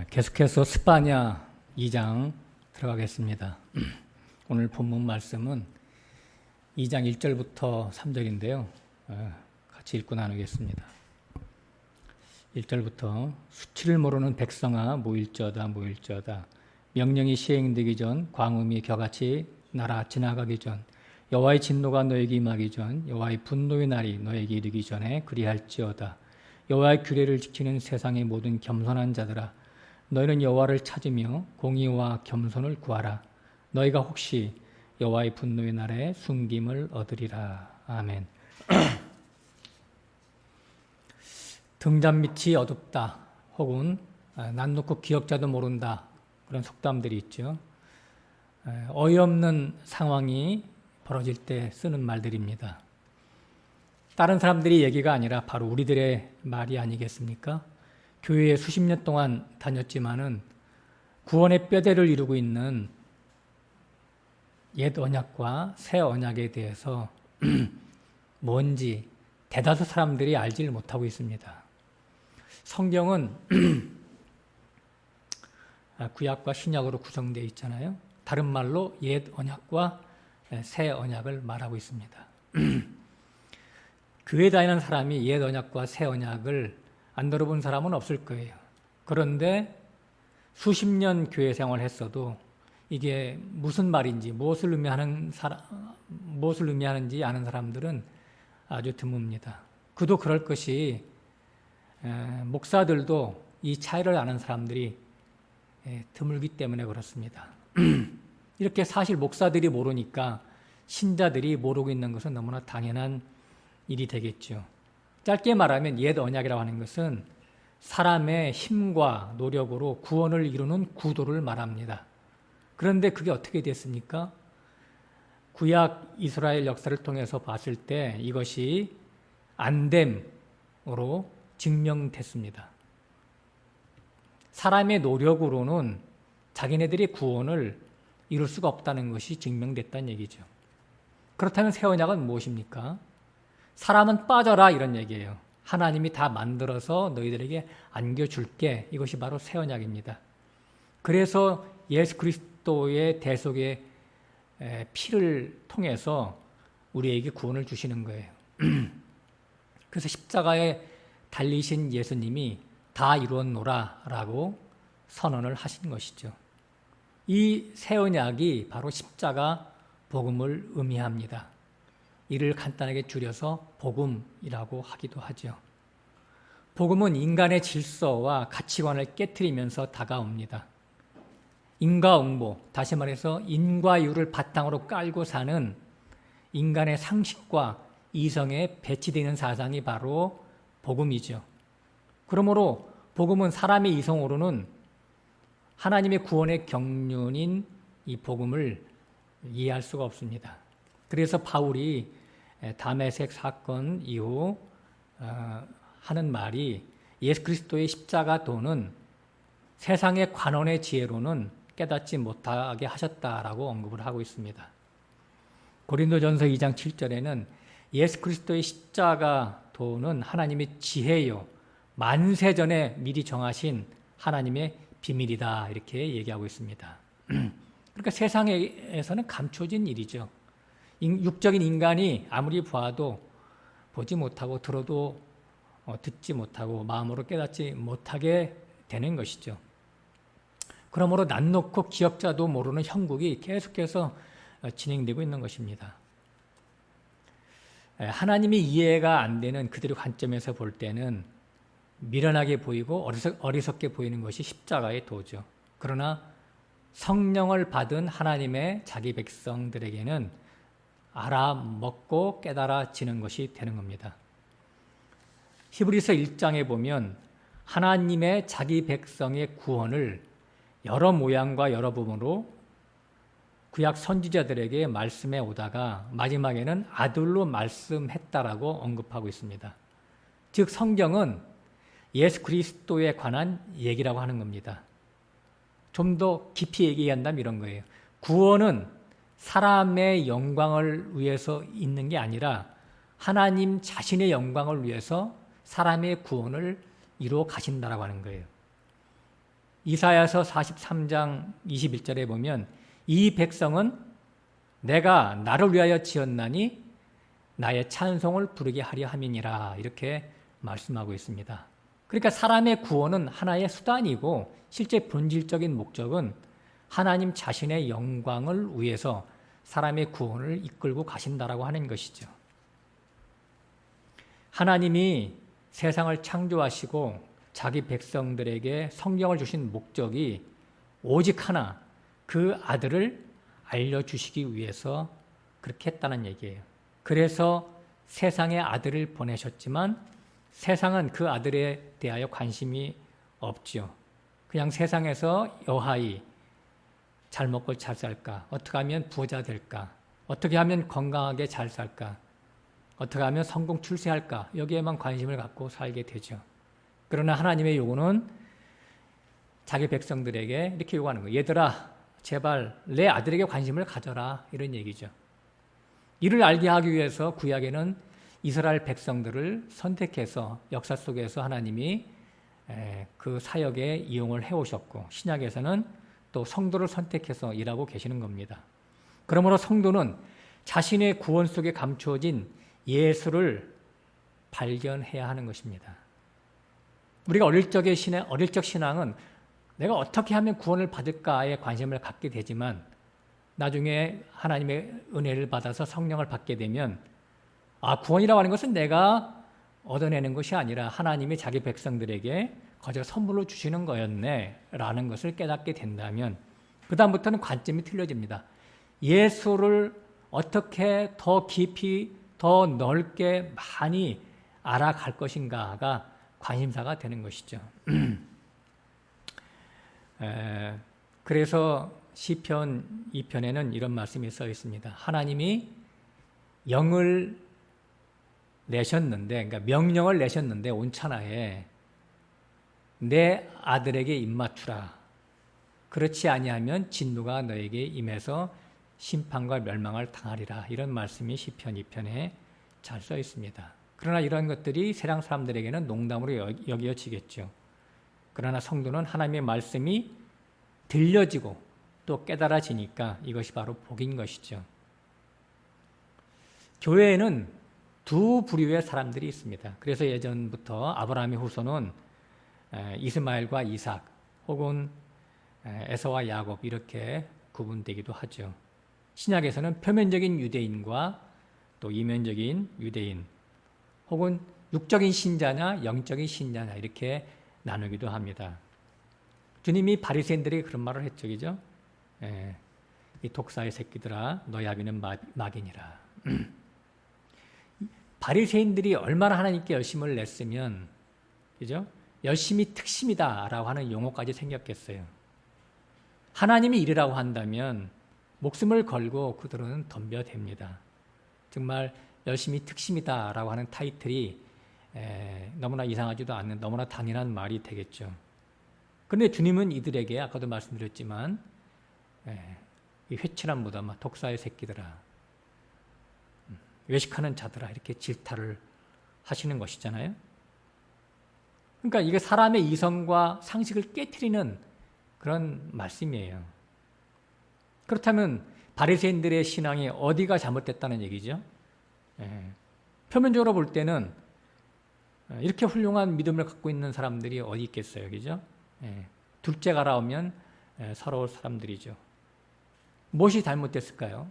계속해서 스파냐 2장 들어가겠습니다. 오늘 본문 말씀은 2장 1절부터 3절인데요. 같이 읽고 나누겠습니다. 1절부터 수치를 모르는 백성아 모일지어다 모일지어다. 명령이 시행되기 전 광음이 겨같이 날아 지나가기 전 여호와의 진노가 너에게 임하기 전 여호와의 분노의 날이 너에게 이르기 전에 그리할지어다. 여호와의 규례를 지키는 세상의 모든 겸손한 자들아 너희는 여호와를 찾으며 공의와 겸손을 구하라. 너희가 혹시 여호와의 분노의 날에 숨김을 얻으리라. 아멘. 등잔 밑이 어둡다 혹은 난 놓고 기억자도 모른다 그런 속담들이 있죠. 어이없는 상황이 벌어질 때 쓰는 말들입니다. 다른 사람들이 얘기가 아니라 바로 우리들의 말이 아니겠습니까? 교회에 수십 년 동안 다녔지만은 구원의 뼈대를 이루고 있는 옛 언약과 새 언약에 대해서 뭔지 대다수 사람들이 알지를 못하고 있습니다. 성경은 구약과 신약으로 구성되어 있잖아요. 다른 말로 옛 언약과 새 언약을 말하고 있습니다. 교회 다니는 사람이 옛 언약과 새 언약을 안 들어본 사람은 없을 거예요. 그런데 수십 년 교회 생활을 했어도 이게 무슨 말인지 무엇을 의미하는지 아는 사람들은 아주 드뭅니다. 그도 그럴 것이 목사들도 이 차이를 아는 사람들이 드물기 때문에 그렇습니다. 이렇게 사실 목사들이 모르니까 신자들이 모르고 있는 것은 너무나 당연한 일이 되겠죠. 짧게 말하면 옛 언약이라고 하는 것은 사람의 힘과 노력으로 구원을 이루는 구도를 말합니다. 그런데 그게 어떻게 됐습니까? 구약 이스라엘 역사를 통해서 봤을 때 이것이 안됨으로 증명됐습니다. 사람의 노력으로는 자기네들이 구원을 이룰 수가 없다는 것이 증명됐다는 얘기죠. 그렇다면 새 언약은 무엇입니까? 사람은 빠져라 이런 얘기예요. 하나님이 다 만들어서 너희들에게 안겨줄게. 이것이 바로 새 언약입니다. 그래서 예수 그리스도의 대속의 피를 통해서 우리에게 구원을 주시는 거예요. 그래서 십자가에 달리신 예수님이 다 이루었노라 라고 선언을 하신 것이죠. 이 새 언약이 바로 십자가 복음을 의미합니다. 이를 간단하게 줄여서 복음이라고 하기도 하죠. 복음은 인간의 질서와 가치관을 깨트리면서 다가옵니다. 인과응보, 다시 말해서 인과유를 바탕으로 깔고 사는 인간의 상식과 이성에 배치되는 사상이 바로 복음이죠. 그러므로 복음은 사람의 이성으로는 하나님의 구원의 경륜인 이 복음을 이해할 수가 없습니다. 그래서 바울이 다메섹 사건 이후 하는 말이 예수 그리스도의 십자가 도는 세상의 관원의 지혜로는 깨닫지 못하게 하셨다라고 언급을 하고 있습니다. 고린도전서 2장 7절에는 예수 그리스도의 십자가 도는 하나님의 지혜요 만세전에 미리 정하신 하나님의 비밀이다 이렇게 얘기하고 있습니다. 그러니까 세상에서는 감춰진 일이죠. 육적인 인간이 아무리 봐도 보지 못하고 들어도 듣지 못하고 마음으로 깨닫지 못하게 되는 것이죠. 그러므로 난 놓고 기억자도 모르는 형국이 계속해서 진행되고 있는 것입니다. 하나님이 이해가 안 되는 그들의 관점에서 볼 때는 미련하게 보이고 어리석게 보이는 것이 십자가의 도죠. 그러나 성령을 받은 하나님의 자기 백성들에게는 알아먹고 깨달아지는 것이 되는 겁니다. 히브리서 1장에 보면 하나님의 자기 백성의 구원을 여러 모양과 여러 부분으로 구약 선지자들에게 말씀해 오다가 마지막에는 아들로 말씀했다라고 언급하고 있습니다. 즉 성경은 예수 그리스도에 관한 얘기라고 하는 겁니다. 좀 더 깊이 얘기한다면 이런 거예요. 구원은 사람의 영광을 위해서 있는 게 아니라 하나님 자신의 영광을 위해서 사람의 구원을 이루어 가신다라고 하는 거예요. 이사야서 43장 21절에 보면 이 백성은 내가 나를 위하여 지었나니 나의 찬송을 부르게 하려 함이니라 이렇게 말씀하고 있습니다. 그러니까 사람의 구원은 하나의 수단이고 실제 본질적인 목적은 하나님 자신의 영광을 위해서 사람의 구원을 이끌고 가신다라고 하는 것이죠. 하나님이 세상을 창조하시고 자기 백성들에게 성경을 주신 목적이 오직 하나, 그 아들을 알려주시기 위해서 그렇게 했다는 얘기예요. 그래서 세상에 아들을 보내셨지만 세상은 그 아들에 대하여 관심이 없지요. 그냥 세상에서 여하이 잘 먹고 잘 살까? 어떻게 하면 부자 될까? 어떻게 하면 건강하게 잘 살까? 어떻게 하면 성공 출세할까? 여기에만 관심을 갖고 살게 되죠. 그러나 하나님의 요구는 자기 백성들에게 이렇게 요구하는 거예요. 얘들아, 제발 내 아들에게 관심을 가져라. 이런 얘기죠. 이를 알게 하기 위해서 구약에는 이스라엘 백성들을 선택해서 역사 속에서 하나님이 그 사역에 이용을 해오셨고 신약에서는 또 성도를 선택해서 일하고 계시는 겁니다. 그러므로 성도는 자신의 구원 속에 감추어진 예수를 발견해야 하는 것입니다. 우리가 어릴 적 신앙은 내가 어떻게 하면 구원을 받을까에 관심을 갖게 되지만 나중에 하나님의 은혜를 받아서 성령을 받게 되면 구원이라고 하는 것은 내가 얻어내는 것이 아니라 하나님이 자기 백성들에게 거저 선물로 주시는 거였네 라는 것을 깨닫게 된다면 그 다음부터는 관점이 틀려집니다. 예수를 어떻게 더 깊이 더 넓게 많이 알아갈 것인가가 관심사가 되는 것이죠. 그래서 시편 2편에는 이런 말씀이 써 있습니다. 하나님이 영을 내셨는데, 그러니까 명령을 내셨는데 온천하에 내 아들에게 입맞추라. 그렇지 아니하면 진노가 너에게 임해서 심판과 멸망을 당하리라. 이런 말씀이 시편 2편에 잘 써 있습니다. 그러나 이런 것들이 세상 사람들에게는 농담으로 여겨지겠죠. 그러나 성도는 하나님의 말씀이 들려지고 또 깨달아지니까 이것이 바로 복인 것이죠. 교회에는 두 부류의 사람들이 있습니다. 그래서 예전부터 아브라함의 후손은 이스마엘과 이삭 혹은 에서와 야곱 이렇게 구분되기도 하죠. 신약에서는 표면적인 유대인과 또 이면적인 유대인 혹은 육적인 신자냐 영적인 신자냐 이렇게 나누기도 합니다. 주님이 바리새인들에게 그런 말을 했죠. 그죠? 이 독사의 새끼들아 너희 아비는 막이니라. 바리새인들이 얼마나 하나님께 열심을 냈으면 그죠? 열심히 특심이다라고 하는 용어까지 생겼겠어요. 하나님이 이르라고 한다면 목숨을 걸고 그들은 덤벼댑니다. 정말 열심히 특심이다라고 하는 타이틀이 너무나 이상하지도 않는 너무나 당연한 말이 되겠죠. 그런데 주님은 이들에게 아까도 말씀드렸지만 이 회칠한 무덤아 독사의 새끼들아 외식하는 자들아 이렇게 질타를 하시는 것이잖아요. 그러니까 이게 사람의 이성과 상식을 깨트리는 그런 말씀이에요. 그렇다면 바리새인들의 신앙이 어디가 잘못됐다는 얘기죠? 표면적으로 볼 때는 이렇게 훌륭한 믿음을 갖고 있는 사람들이 어디 있겠어요, 그죠? 둘째가 나오면 서러울 사람들이죠. 무엇이 잘못됐을까요?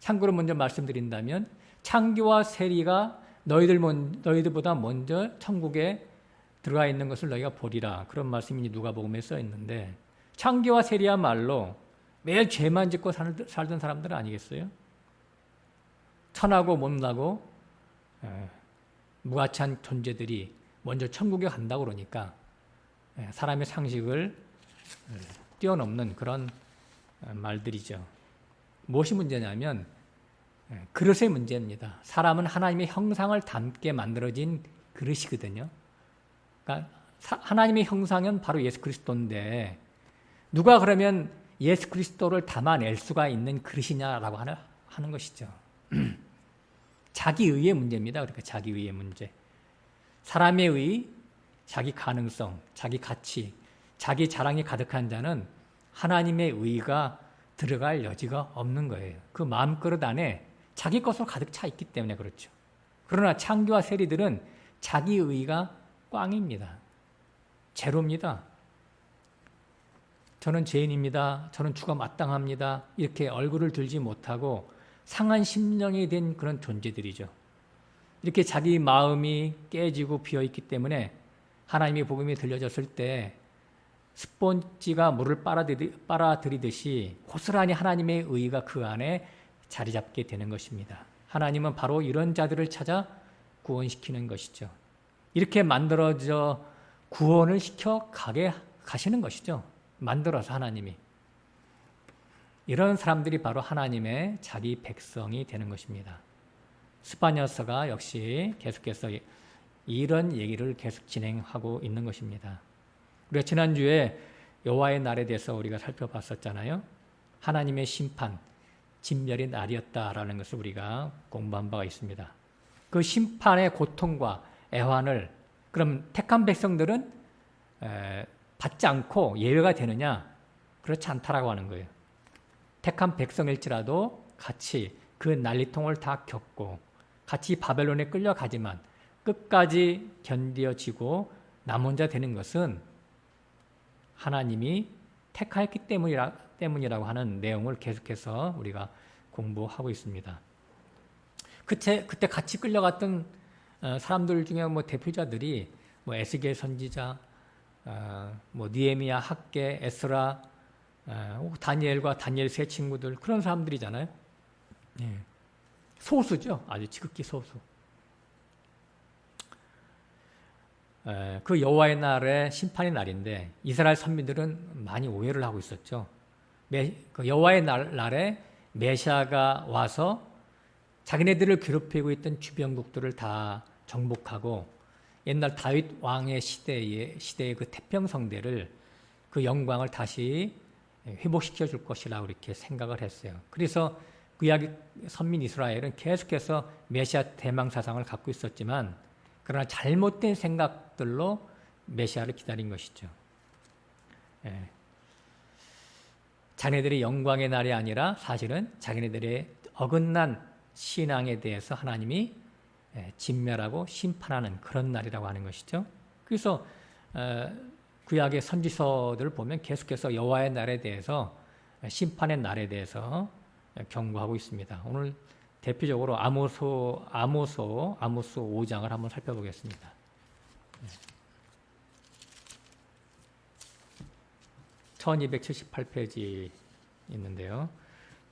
참고로 먼저 말씀드린다면 창기와 세리가 너희들보다 먼저 천국에 들어가 있는 것을 너희가 보리라. 그런 말씀이 누가복음에 써 있는데 창기와 세리야말로 매일 죄만 짓고 살던 사람들은 아니겠어요? 천하고 못나고 무가치한 존재들이 먼저 천국에 간다고 그러니까 사람의 상식을 뛰어넘는 그런 말들이죠. 무엇이 문제냐면 그릇의 문제입니다. 사람은 하나님의 형상을 담게 만들어진 그릇이거든요. 그러니까 하나님의 형상은 바로 예수 그리스도인데 누가 그러면 예수 그리스도를 담아낼 수가 있는 그릇이냐라고 하는 것이죠. 자기의의 문제입니다. 그러니까 자기의의 문제. 사람의 의, 자기 가능성, 자기 가치 자기 자랑이 가득한 자는 하나님의 의가 들어갈 여지가 없는 거예요. 그 마음그릇 안에 자기 것으로 가득 차 있기 때문에 그렇죠. 그러나 창기와 세리들은 자기 의가 꽝입니다. 제로입니다. 저는 죄인입니다. 저는 죽어 마땅합니다. 이렇게 얼굴을 들지 못하고 상한 심령이 된 그런 존재들이죠. 이렇게 자기 마음이 깨지고 비어있기 때문에 하나님의 복음이 들려졌을 때 스폰지가 물을 빨아들이듯이 고스란히 하나님의 의가 그 안에 자리 잡게 되는 것입니다. 하나님은 바로 이런 자들을 찾아 구원시키는 것이죠. 이렇게 만들어져 구원을 시켜 가게 가시는 것이죠. 만들어서 하나님이. 이런 사람들이 바로 하나님의 자기 백성이 되는 것입니다. 스파니아서가 역시 계속해서 이런 얘기를 계속 진행하고 있는 것입니다. 우리가 지난주에 여호와의 날에 대해서 우리가 살펴봤었잖아요. 하나님의 심판, 진멸의 날이었다라는 것을 우리가 공부한 바가 있습니다. 그 심판의 고통과 애환을 그럼 택한 백성들은 받지 않고 예외가 되느냐? 그렇지 않다라고 하는 거예요. 택한 백성일지라도 같이 그 난리통을 다 겪고 같이 바벨론에 끌려가지만 끝까지 견뎌지고 남은 자 되는 것은 하나님이 택하였기 때문이라고 하는 내용을 계속해서 우리가 공부하고 있습니다. 그때 같이 끌려갔던 사람들 중에 대표자들이 에스겔 선지자, 니에미야, 학개, 에스라, 다니엘과 다니엘 세 친구들 그런 사람들이잖아요. 소수죠. 아주 지극히 소수. 그 여호와의 날의 심판의 날인데 이스라엘 선민들은 많이 오해를 하고 있었죠. 그 여호와의 날에 메시아가 와서 자기네들을 괴롭히고 있던 주변국들을 다 정복하고 옛날 다윗 왕의 시대의 그 태평성대를 그 영광을 다시 회복시켜 줄 것이라고 이렇게 생각을 했어요. 그래서 구약 선민 이스라엘은 계속해서 메시아 대망 사상을 갖고 있었지만 그러나 잘못된 생각들로 메시아를 기다린 것이죠. 자기네들의 영광의 날이 아니라 사실은 자기네들의 어긋난 신앙에 대해서 하나님이 진멸하고 심판하는 그런 날이라고 하는 것이죠. 그래서 구약의 선지서들을 보면 계속해서 여호와의 날에 대해서 심판의 날에 대해서 경고하고 있습니다. 오늘 대표적으로 아모스 5장을 한번 살펴보겠습니다. 1278페이지 있는데요.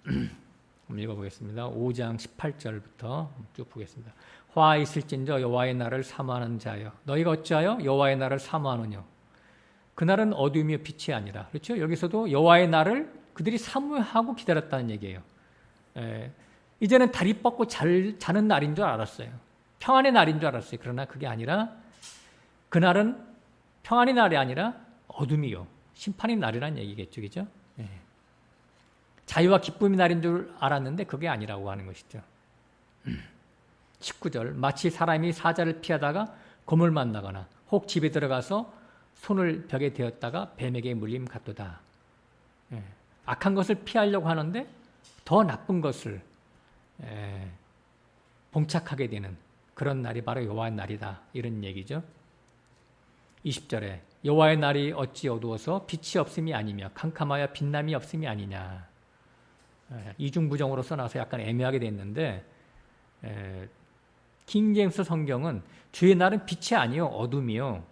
한번 읽어보겠습니다. 5장 18절부터 쭉 보겠습니다. 화 있을진저 여호와의 날을 사모하는 자여 너희가 어찌하여 여호와의 날을 사모하느냐 그날은 어둠이며 빛이 아니라 그렇죠? 여기서도 여호와의 날을 그들이 사모하고 기다렸다는 얘기예요. 이제는 다리 뻗고 자는 날인 줄 알았어요. 평안의 날인 줄 알았어요. 그러나 그게 아니라 그날은 평안의 날이 아니라 어둠이요. 심판의 날이라는 얘기겠죠. 그죠? 자유와 기쁨의 날인 줄 알았는데 그게 아니라고 하는 것이죠. 19절 마치 사람이 사자를 피하다가 곰을 만나거나 혹 집에 들어가서 손을 벽에 대었다가 뱀에게 물림 같도다. 악한 것을 피하려고 하는데 더 나쁜 것을 봉착하게 되는 그런 날이 바로 여호와의 날이다. 이런 얘기죠. 20절에 여호와의 날이 어찌 어두워서 빛이 없음이 아니며 캄캄하여 빛남이 없음이 아니냐. 이중부정으로 써놔서 약간 애매하게 됐는데 킹제임스 성경은 주의 날은 빛이 아니요 어둠이요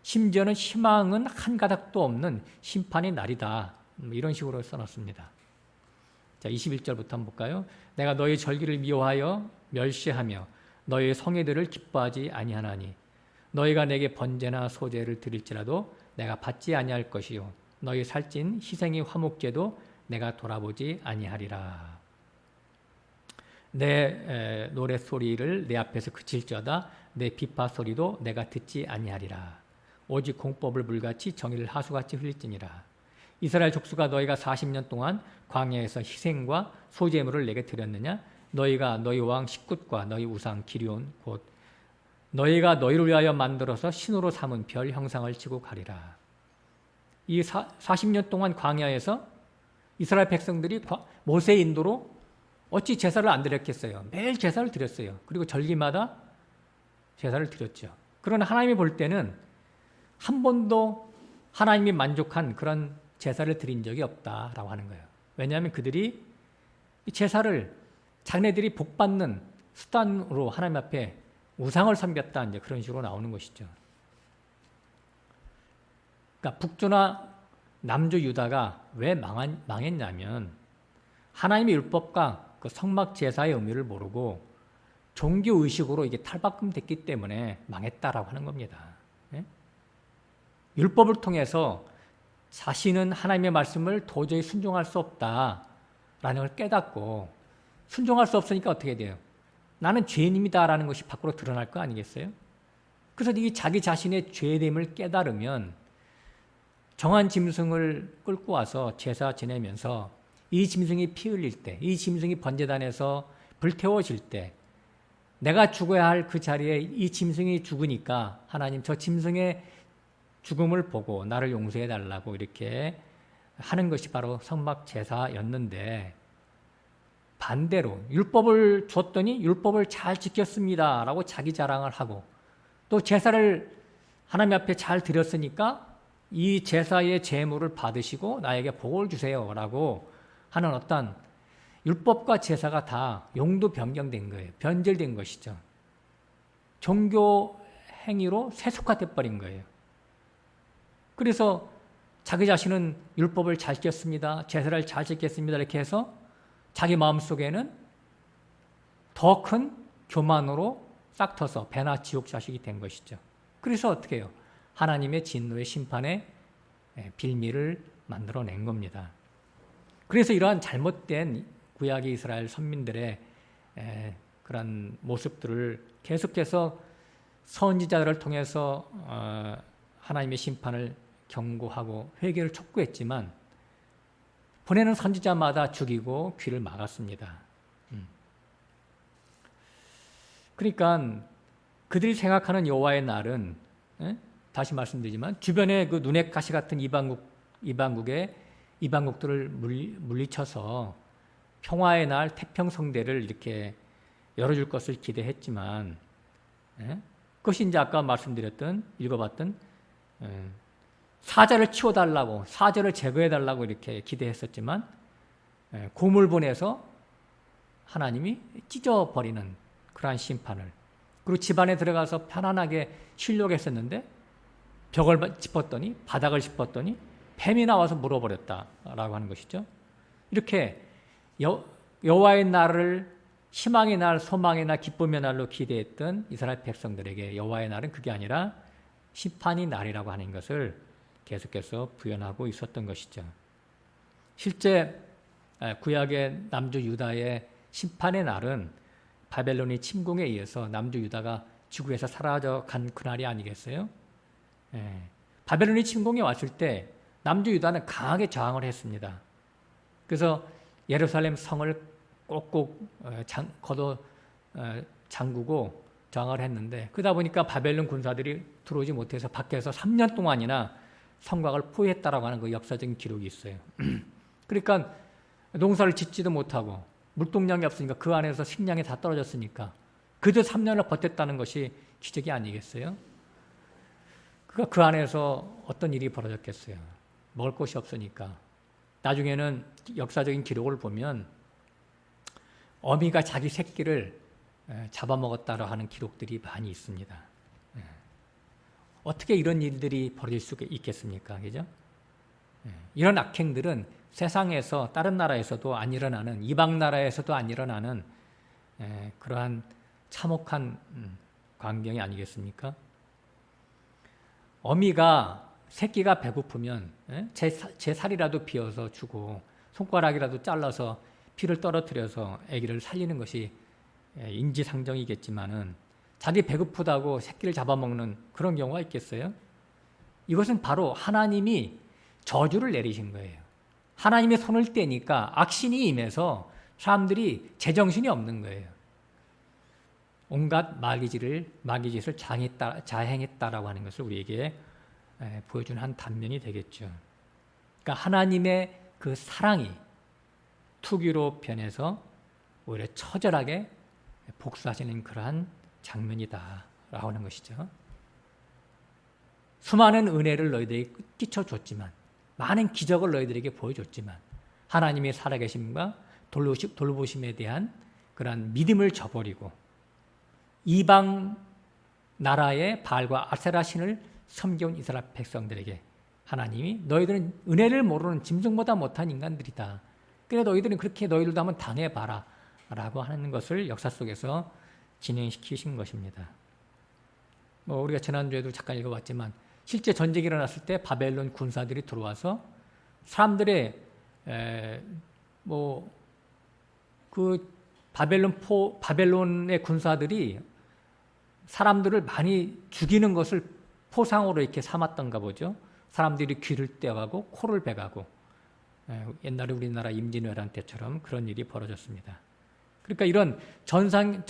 심지어는 희망은 한 가닥도 없는 심판의 날이다. 이런 식으로 써놨습니다. 자, 21절부터 한번 볼까요? 내가 너희 절기를 미워하여 멸시하며 너희 성회들을 기뻐하지 아니하나니 너희가 내게 번제나 소제를 드릴지라도 내가 받지 아니할 것이요 너희 살찐 희생의 화목제도 내가 돌아보지 아니하리라. 내 노랫소리를 내 앞에서 그칠지어다 내 비파 소리도 내가 듣지 아니하리라. 오직 공법을 물같이 정의를 하수같이 흘릴지니라. 이스라엘 족수가 너희가 40년 동안 광야에서 희생과 소제물을 내게 드렸느냐? 너희가 너희 왕 식굿과 너희 우상 기리온 곧 너희가 너희를 위하여 만들어서 신으로 삼은 별 형상을 치고 가리라. 이 40년 동안 광야에서 이스라엘 백성들이 모세의 인도로 어찌 제사를 안 드렸겠어요? 매일 제사를 드렸어요. 그리고 절기마다 제사를 드렸죠. 그러나 하나님이 볼 때는 한 번도 하나님이 만족한 그런 제사를 드린 적이 없다라고 하는 거예요. 왜냐하면 그들이 이 제사를 자기네들이 복받는 수단으로 하나님 앞에 우상을 섬겼다, 이제 그런 식으로 나오는 것이죠. 그러니까 북조나 남조 유다가 왜 망했냐면 하나님의 율법과 그 성막 제사의 의미를 모르고 종교 의식으로 이게 탈바꿈됐기 때문에 망했다라고 하는 겁니다. 예? 율법을 통해서 자신은 하나님의 말씀을 도저히 순종할 수 없다라는 걸 깨닫고, 순종할 수 없으니까 어떻게 돼요? 나는 죄인입니다라는 것이 밖으로 드러날 거 아니겠어요? 그래서 이 자기 자신의 죄됨을 깨달으면 정한 짐승을 끌고 와서 제사 지내면서 이 짐승이 피 흘릴 때, 이 짐승이 번제단에서 불태워질 때 내가 죽어야 할 그 자리에 이 짐승이 죽으니까 하나님 저 짐승의 죽음을 보고 나를 용서해 달라고 이렇게 하는 것이 바로 성막 제사였는데, 반대로 율법을 줬더니 율법을 잘 지켰습니다 라고 자기 자랑을 하고, 또 제사를 하나님 앞에 잘 드렸으니까 이 제사의 제물을 받으시고 나에게 복을 주세요 라고 하는 어떤 율법과 제사가 다 용도 변경된 거예요. 변절된 것이죠. 종교 행위로 세속화돼 버린 거예요. 그래서 자기 자신은 율법을 잘 지켰습니다, 제사를 잘 지켰습니다 이렇게 해서 자기 마음속에는 더 큰 교만으로 싹터서 배나 지옥 자식이 된 것이죠. 그래서 어떻게 해요? 하나님의 진노의 심판의 빌미를 만들어낸 겁니다. 그래서 이러한 잘못된 구약의 이스라엘 선민들의 그런 모습들을 계속해서 선지자들을 통해서 하나님의 심판을 경고하고 회개를 촉구했지만 보내는 선지자마다 죽이고 귀를 막았습니다. 그러니까 그들이 생각하는 여호와의 날은, 다시 말씀드리지만 주변에 그 눈의 가시 같은 이방국들을 물리쳐서 평화의 날 태평성대를 이렇게 열어줄 것을 기대했지만, 그것이 이제 아까 말씀드렸던, 읽어봤던 사자를 치워달라고, 사자를 제거해달라고 이렇게 기대했었지만 곰을 보내서 하나님이 찢어버리는 그러한 심판을, 그리고 집 안에 들어가서 편안하게 쉬려고 했었는데 벽을 짚었더니, 바닥을 짚었더니 뱀이 나와서 물어버렸다라고 하는 것이죠. 이렇게 여호와의 날을 희망의 날, 소망의 날, 기쁨의 날로 기대했던 이스라엘 백성들에게 여호와의 날은 그게 아니라 심판의 날이라고 하는 것을 계속해서 부연하고 있었던 것이죠. 실제 구약의 남주 유다의 심판의 날은 바벨론의 침공에 의해서 남주 유다가 지구에서 사라져간 그날이 아니겠어요? 바벨론이 침공에 왔을 때 남주 유다는 강하게 저항을 했습니다. 그래서 예루살렘 성을 꼭꼭 잠그고 저항을 했는데, 그러다 보니까 바벨론 군사들이 들어오지 못해서 밖에서 3년 동안이나 성곽을 포위했다라고 하는 그 역사적인 기록이 있어요. 그러니까 농사를 짓지도 못하고 물동량이 없으니까 그 안에서 식량이 다 떨어졌으니까 그저 3년을 버텼다는 것이 기적이 아니겠어요? 그 안에서 어떤 일이 벌어졌겠어요? 먹을 것이 없으니까. 나중에는 역사적인 기록을 보면 어미가 자기 새끼를 잡아먹었다고 하는 기록들이 많이 있습니다. 어떻게 이런 일들이 벌어질 수가 있겠습니까? 그죠? 이런 악행들은 세상에서, 다른 나라에서도 안 일어나는, 이방 나라에서도 안 일어나는 그러한 참혹한 광경이 아니겠습니까? 어미가, 새끼가 배고프면 제 살이라도 비어서 주고 손가락이라도 잘라서 피를 떨어뜨려서 아기를 살리는 것이 인지상정이겠지만은 자기 배고프다고 새끼를 잡아먹는 그런 경우가 있겠어요? 이것은 바로 하나님이 저주를 내리신 거예요. 하나님의 손을 떼니까 악신이 임해서 사람들이 제정신이 없는 거예요. 온갖 마귀짓을 자행했다라고 하는 것을 우리에게 보여주는 한 단면이 되겠죠. 그러니까 하나님의 그 사랑이 투기로 변해서 오히려 처절하게 복수하시는 그러한 장면이다라고 하는 것이죠. 수많은 은혜를 너희들에게 끼쳐줬지만, 많은 기적을 너희들에게 보여줬지만 하나님의 살아계심과 돌보심에 대한 그러한 믿음을 저버리고 이방 나라의 바알과 아세라 신을 섬겨온 이스라엘 백성들에게 하나님이 너희들은 은혜를 모르는 짐승보다 못한 인간들이다. 그래 너희들은 그렇게 너희들도 한번 당해봐라 라고 하는 것을 역사 속에서 진행시키신 것입니다. 우리가 지난주에도 잠깐 읽어봤지만 실제 전쟁이 일어났을 때 바벨론 군사들이 들어와서 사람들의 그 바벨론의 군사들이 사람들을 많이 죽이는 것을 포상으로 이렇게 삼았던가 보죠. 사람들이 귀를 떼어가고 코를 베가고 옛날에 우리나라 임진왜란 때처럼 그런 일이 벌어졌습니다. 그러니까 이런 전쟁의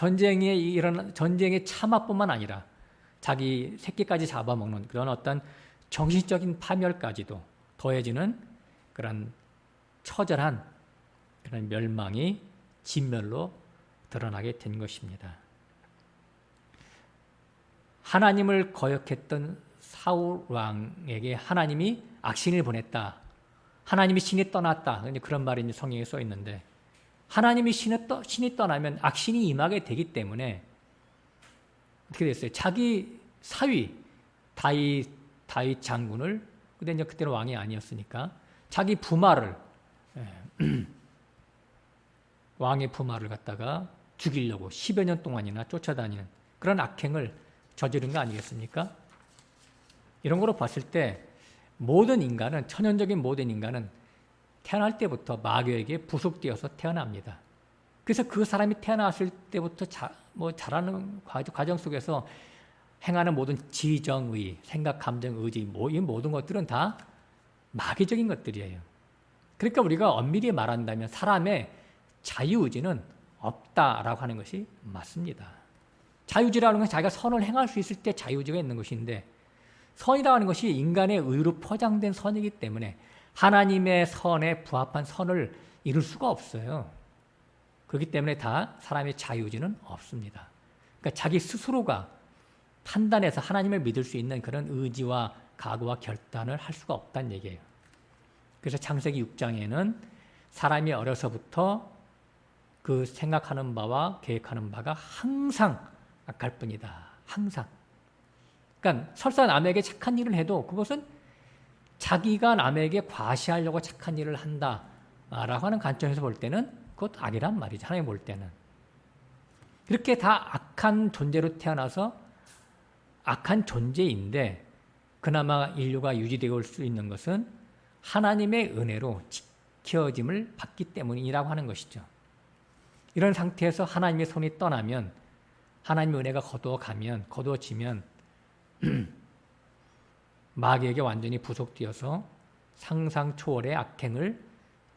참화뿐만 아니라 자기 새끼까지 잡아먹는 그런 어떤 정신적인 파멸까지도 더해지는 그런 처절한 그런 멸망이 진멸로 드러나게 된 것입니다. 하나님을 거역했던 사울 왕에게 하나님이 악신을 보냈다. 하나님이 신이 떠났다. 그런 말이 성경에 써 있는데 하나님이 신이 떠나면 악신이 임하게 되기 때문에 어떻게 됐어요? 자기 사위 다윗 장군을 그때는 왕이 아니었으니까 자기 부마를 왕의 부마를 갖다가 죽이려고 10여 년 동안이나 쫓아다니는 그런 악행을 저지른 거 아니겠습니까? 이런 거로 봤을 때 모든 인간은 천연적인 모든 인간은 태어날 때부터 마귀에게 부속되어서 태어납니다. 그래서 그 사람이 태어났을 때부터 자라는 과정 속에서 행하는 모든 지정의, 생각, 감정, 의지 이 모든 것들은 다 마귀적인 것들이에요. 그러니까 우리가 엄밀히 말한다면 사람의 자유의지는 없다라고 하는 것이 맞습니다. 자유의지라는 것은 자기가 선을 행할 수 있을 때 자유의지가 있는 것인데 선이라고 하는 것이 인간의 의로 포장된 선이기 때문에 하나님의 선에 부합한 선을 이룰 수가 없어요. 그렇기 때문에 다 사람의 자유의지는 없습니다. 그러니까 자기 스스로가 판단해서 하나님을 믿을 수 있는 그런 의지와 각오와 결단을 할 수가 없다는 얘기예요. 그래서 창세기 6장에는 사람이 어려서부터 그 생각하는 바와 계획하는 바가 항상 악할 뿐이다. 항상. 그러니까 설사 남에게 착한 일을 해도 그것은 자기가 남에게 과시하려고 착한 일을 한다라고 하는 관점에서 볼 때는 그것 악이란 말이죠. 하나님 볼 때는. 그렇게 다 악한 존재로 태어나서 악한 존재인데 그나마 인류가 유지되어 올 수 있는 것은 하나님의 은혜로 지켜짐을 받기 때문이라고 하는 것이죠. 이런 상태에서 하나님의 손이 떠나면 하나님의 은혜가 거두어지면 마귀에게 완전히 부속되어서 상상 초월의 악행을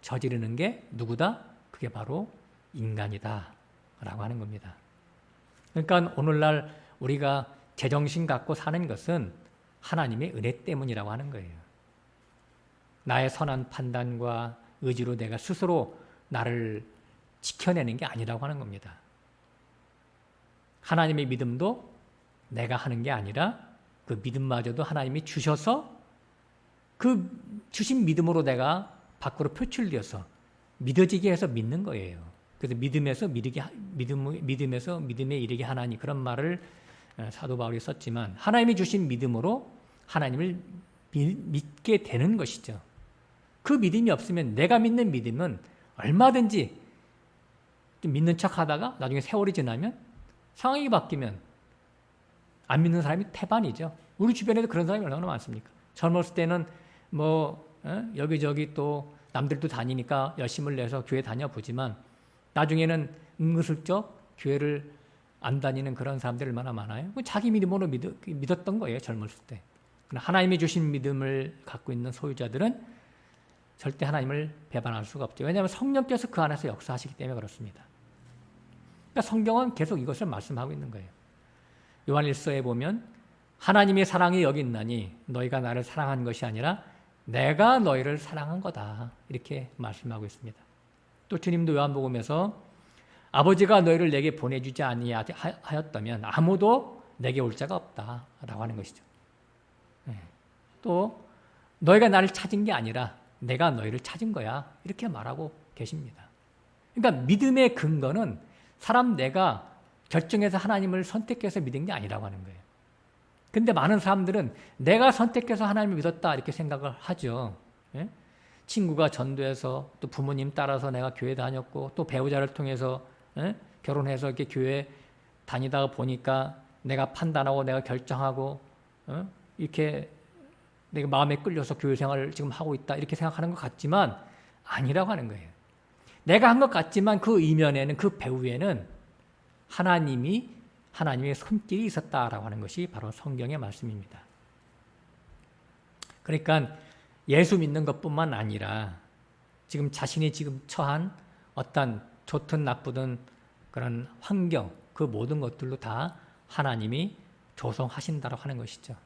저지르는 게 누구다? 그게 바로 인간이다 라고 하는 겁니다. 그러니까 오늘날 우리가 제정신 갖고 사는 것은 하나님의 은혜 때문이라고 하는 거예요. 나의 선한 판단과 의지로 내가 스스로 나를 지켜내는 게 아니라고 하는 겁니다. 하나님의 믿음도 내가 하는 게 아니라 그 믿음마저도 하나님이 주셔서 그 주신 믿음으로 내가 밖으로 표출되어서 믿어지게 해서 믿는 거예요. 그래서 믿음에 이르게 하나니 그런 말을 사도 바울이 썼지만 하나님이 주신 믿음으로 하나님을 믿게 되는 것이죠. 그 믿음이 없으면 내가 믿는 믿음은 얼마든지 좀 믿는 척하다가 나중에 세월이 지나면 상황이 바뀌면 안 믿는 사람이 태반이죠. 우리 주변에도 그런 사람이 얼마나 많습니까? 젊었을 때는 여기저기 또 남들도 다니니까 열심을 내서 교회 다녀보지만 나중에는 은근슬쩍 교회를 안 다니는 그런 사람들이 얼마나 많아요? 자기 믿음으로 믿었던 거예요. 젊었을 때. 하나님이 주신 믿음을 갖고 있는 소유자들은 절대 하나님을 배반할 수가 없죠. 왜냐하면 성령께서 그 안에서 역사하시기 때문에 그렇습니다. 그러니까 성경은 계속 이것을 말씀하고 있는 거예요. 요한일서에 보면 하나님의 사랑이 여기 있나니 너희가 나를 사랑한 것이 아니라 내가 너희를 사랑한 거다. 이렇게 말씀하고 있습니다. 또 주님도 요한복음에서 아버지가 너희를 내게 보내주지 아니하였다면 아무도 내게 올 자가 없다라고 하는 것이죠. 또 너희가 나를 찾은 게 아니라 내가 너희를 찾은 거야. 이렇게 말하고 계십니다. 그러니까 믿음의 근거는 사람 내가 결정해서 하나님을 선택해서 믿은 게 아니라고 하는 거예요. 근데 많은 사람들은 내가 선택해서 하나님을 믿었다 이렇게 생각을 하죠. 친구가 전도해서 또 부모님 따라서 내가 교회 다녔고 또 배우자를 통해서 결혼해서 이렇게 교회 다니다가 보니까 내가 판단하고 내가 결정하고 이렇게 내가 마음에 끌려서 교회 생활을 지금 하고 있다 이렇게 생각하는 것 같지만 아니라고 하는 거예요. 내가 한 것 같지만 그 이면에는 그 배후에는 하나님의 손길이 있었다라고 하는 것이 바로 성경의 말씀입니다. 그러니까 예수 믿는 것뿐만 아니라 지금 자신이 지금 처한 어떤 좋든 나쁘든 그런 환경 그 모든 것들로 다 하나님이 조성하신다고 하는 것이죠.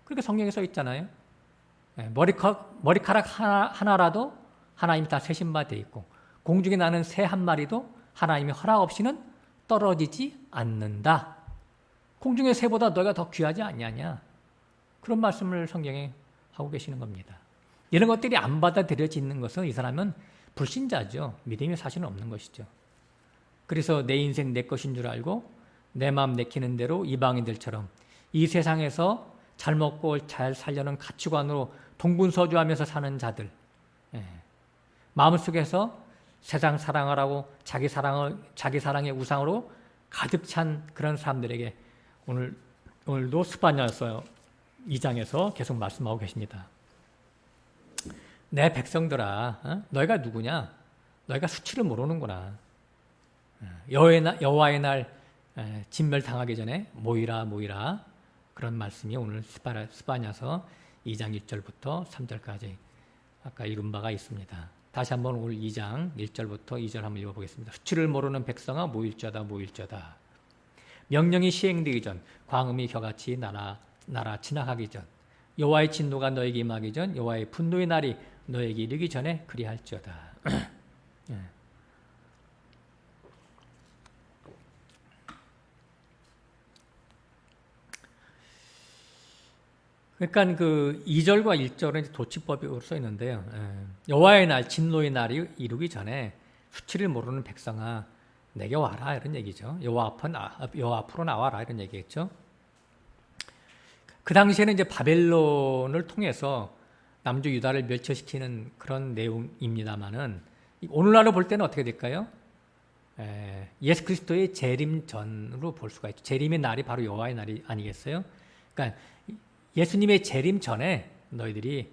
그렇게 성경에 써 있잖아요. 머리카락 하나라도 하나님이 다 세신 바 돼 있고 공중에 나는 새 한 마리도 하나님의 허락 없이는 떨어지지 않는다. 공중의 새보다 너희가 더 귀하지 않냐냐. 그런 말씀을 성경에 하고 계시는 겁니다. 이런 것들이 안 받아들여지는 것은 이 사람은 불신자죠. 믿음이 사실은 없는 것이죠. 그래서 내 인생 내 것인 줄 알고 내 마음 내키는 대로 이방인들처럼 이 세상에서 잘 먹고 잘 살려는 가치관으로 동분서주하면서 사는 자들, 마음속에서 세상 사랑하라고 자기 사랑의 우상으로 가득 찬 그런 사람들에게 오늘도 스바냐서 2장에서 계속 말씀하고 계십니다. 내 백성들아, 너희가 누구냐? 너희가 수치를 모르는구나. 여호와의 날 진멸당하기 전에 모이라 그런 말씀이 오늘 스바냐서 2장 1절부터 3절까지 아까 읽은 바가 있습니다. 다시 한번 오늘 2장 1절부터 2절 한번 읽어보겠습니다. 수치를 모르는 백성아 모일자다. 명령이 시행되기 전 광음이 겨같이 날아 지나가기 전 여호와의 진노가 너에게 임하기 전 여호와의 분노의 날이 너에게 이르기 전에 그리할지어다. 그러니까 그 2절과 1절은 도치법으로 써 있는데요. 여호와의 날, 진노의 날이 이루기 전에 수치를 모르는 백성아 내게 와라 이런 얘기죠. 여호와 앞으로 나와라 이런 얘기겠죠. 그 당시에는 이제 바벨론을 통해서 남주 유다를 멸절시키는 그런 내용입니다만은 오늘날로 볼 때는 어떻게 될까요? 예수 그리스도의 재림 전으로 볼 수가 있죠. 재림의 날이 바로 여호와의 날이 아니겠어요? 그러니까 예수님의 재림 전에 너희들이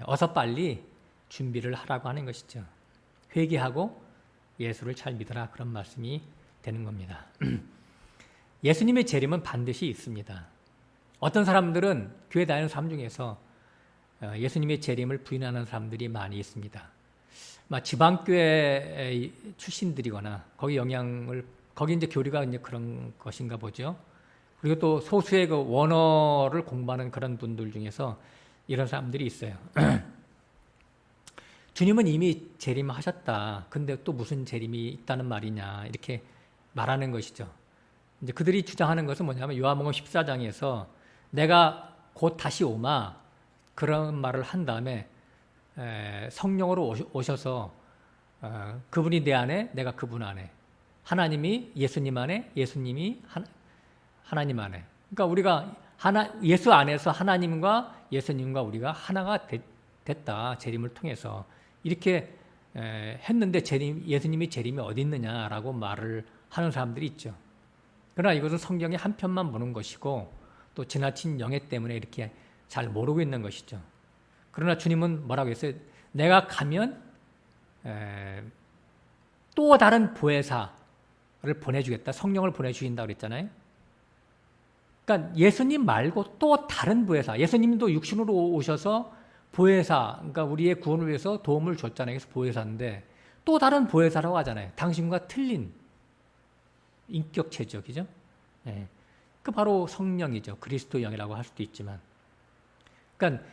어서 빨리 준비를 하라고 하는 것이죠. 회개하고 예수를 잘 믿어라 그런 말씀이 되는 겁니다. 예수님의 재림은 반드시 있습니다. 어떤 사람들은 교회 다니는 사람 중에서 예수님의 재림을 부인하는 사람들이 많이 있습니다. 지방교회 출신들이거나 거기 이제 교리가 이제 그런 것인가 보죠. 그리고 또 소수의 그 원어를 공부하는 그런 분들 중에서 이런 사람들이 있어요. 주님은 이미 재림하셨다. 근데 또 무슨 재림이 있다는 말이냐 이렇게 말하는 것이죠. 이제 그들이 주장하는 것은 뭐냐면 요한복음 14장에서 내가 곧 다시 오마 그런 말을 한 다음에 성령으로 오셔서 그분이 내 안에 내가 그분 안에 하나님이 예수님 안에 예수님이 하나님 안에 그러니까 우리가 예수 안에서 하나님과 예수님과 우리가 하나가 됐다. 재림을 통해서 이렇게 했는데 예수님이 재림이 어디 있느냐라고 말을 하는 사람들이 있죠. 그러나 이것은 성경의 한 편만 보는 것이고 또 지나친 영예 때문에 이렇게 잘 모르고 있는 것이죠. 그러나 주님은 뭐라고 했어요? 내가 가면 또 다른 보혜사를 보내주겠다. 성령을 보내주신다고 그랬잖아요. 그러니까 예수님 말고 또 다른 보혜사, 예수님도 육신으로 오셔서 보혜사, 그러니까 우리의 구원을 위해서 도움을 줬잖아요. 그래서 보혜사인데 또 다른 보혜사라고 하잖아요. 당신과 틀린 인격체죠, 그죠? 그 바로 성령이죠. 그리스도 영이라고 할 수도 있지만, 그러니까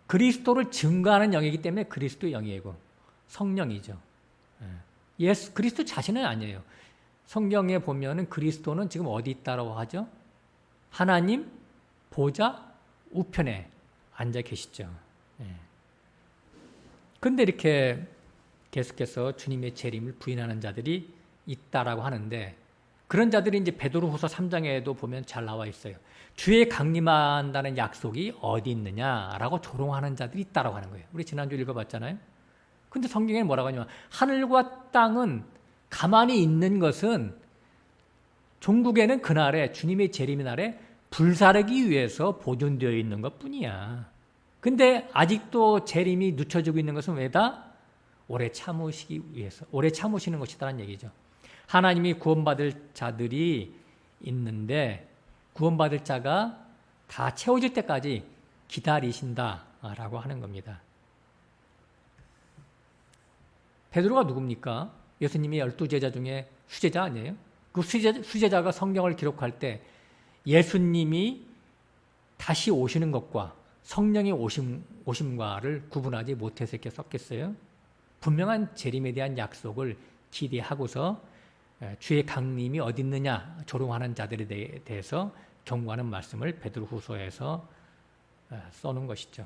그리스도를 증거하는 영이기 때문에 그리스도 영이고 성령이죠. 예수 그리스도 자신은 아니에요. 성경에 보면은 그리스도는 지금 어디 있다라고 하죠? 하나님 보좌 우편에 앉아 계시죠. 그런데 이렇게 계속해서 주님의 재림을 부인하는 자들이 있다라고 하는데, 그런 자들이 이제 베드로후서 3장에도 보면 잘 나와 있어요. 주의 강림한다는 약속이 어디 있느냐라고 조롱하는 자들이 있다라고 하는 거예요. 우리 지난주 읽어봤잖아요. 근데 성경에 뭐라고 하냐면, 하늘과 땅은 가만히 있는 것은 종국에는 그날에 주님의 재림의 날에 불사르기 위해서 보존되어 있는 것뿐이야. 근데 아직도 재림이 늦춰지고 있는 것은 왜다? 오래 참으시기 위해서, 오래 참으시는 것이다라는 얘기죠. 하나님이 구원받을 자들이 있는데 구원받을 자가 다 채워질 때까지 기다리신다라고 하는 겁니다. 베드로가 누굽니까? 예수님이 12제자 중에 수제자 아니에요? 그 수제자가 성경을 기록할 때 예수님이 다시 오시는 것과 성령의 오심과를 구분하지 못해서 이렇게 썼겠어요? 분명한 재림에 대한 약속을 기대하고서 주의 강림이 어디 있느냐 조롱하는 자들에 대해서 경고하는 말씀을 베드로후서에서 써놓은 것이죠.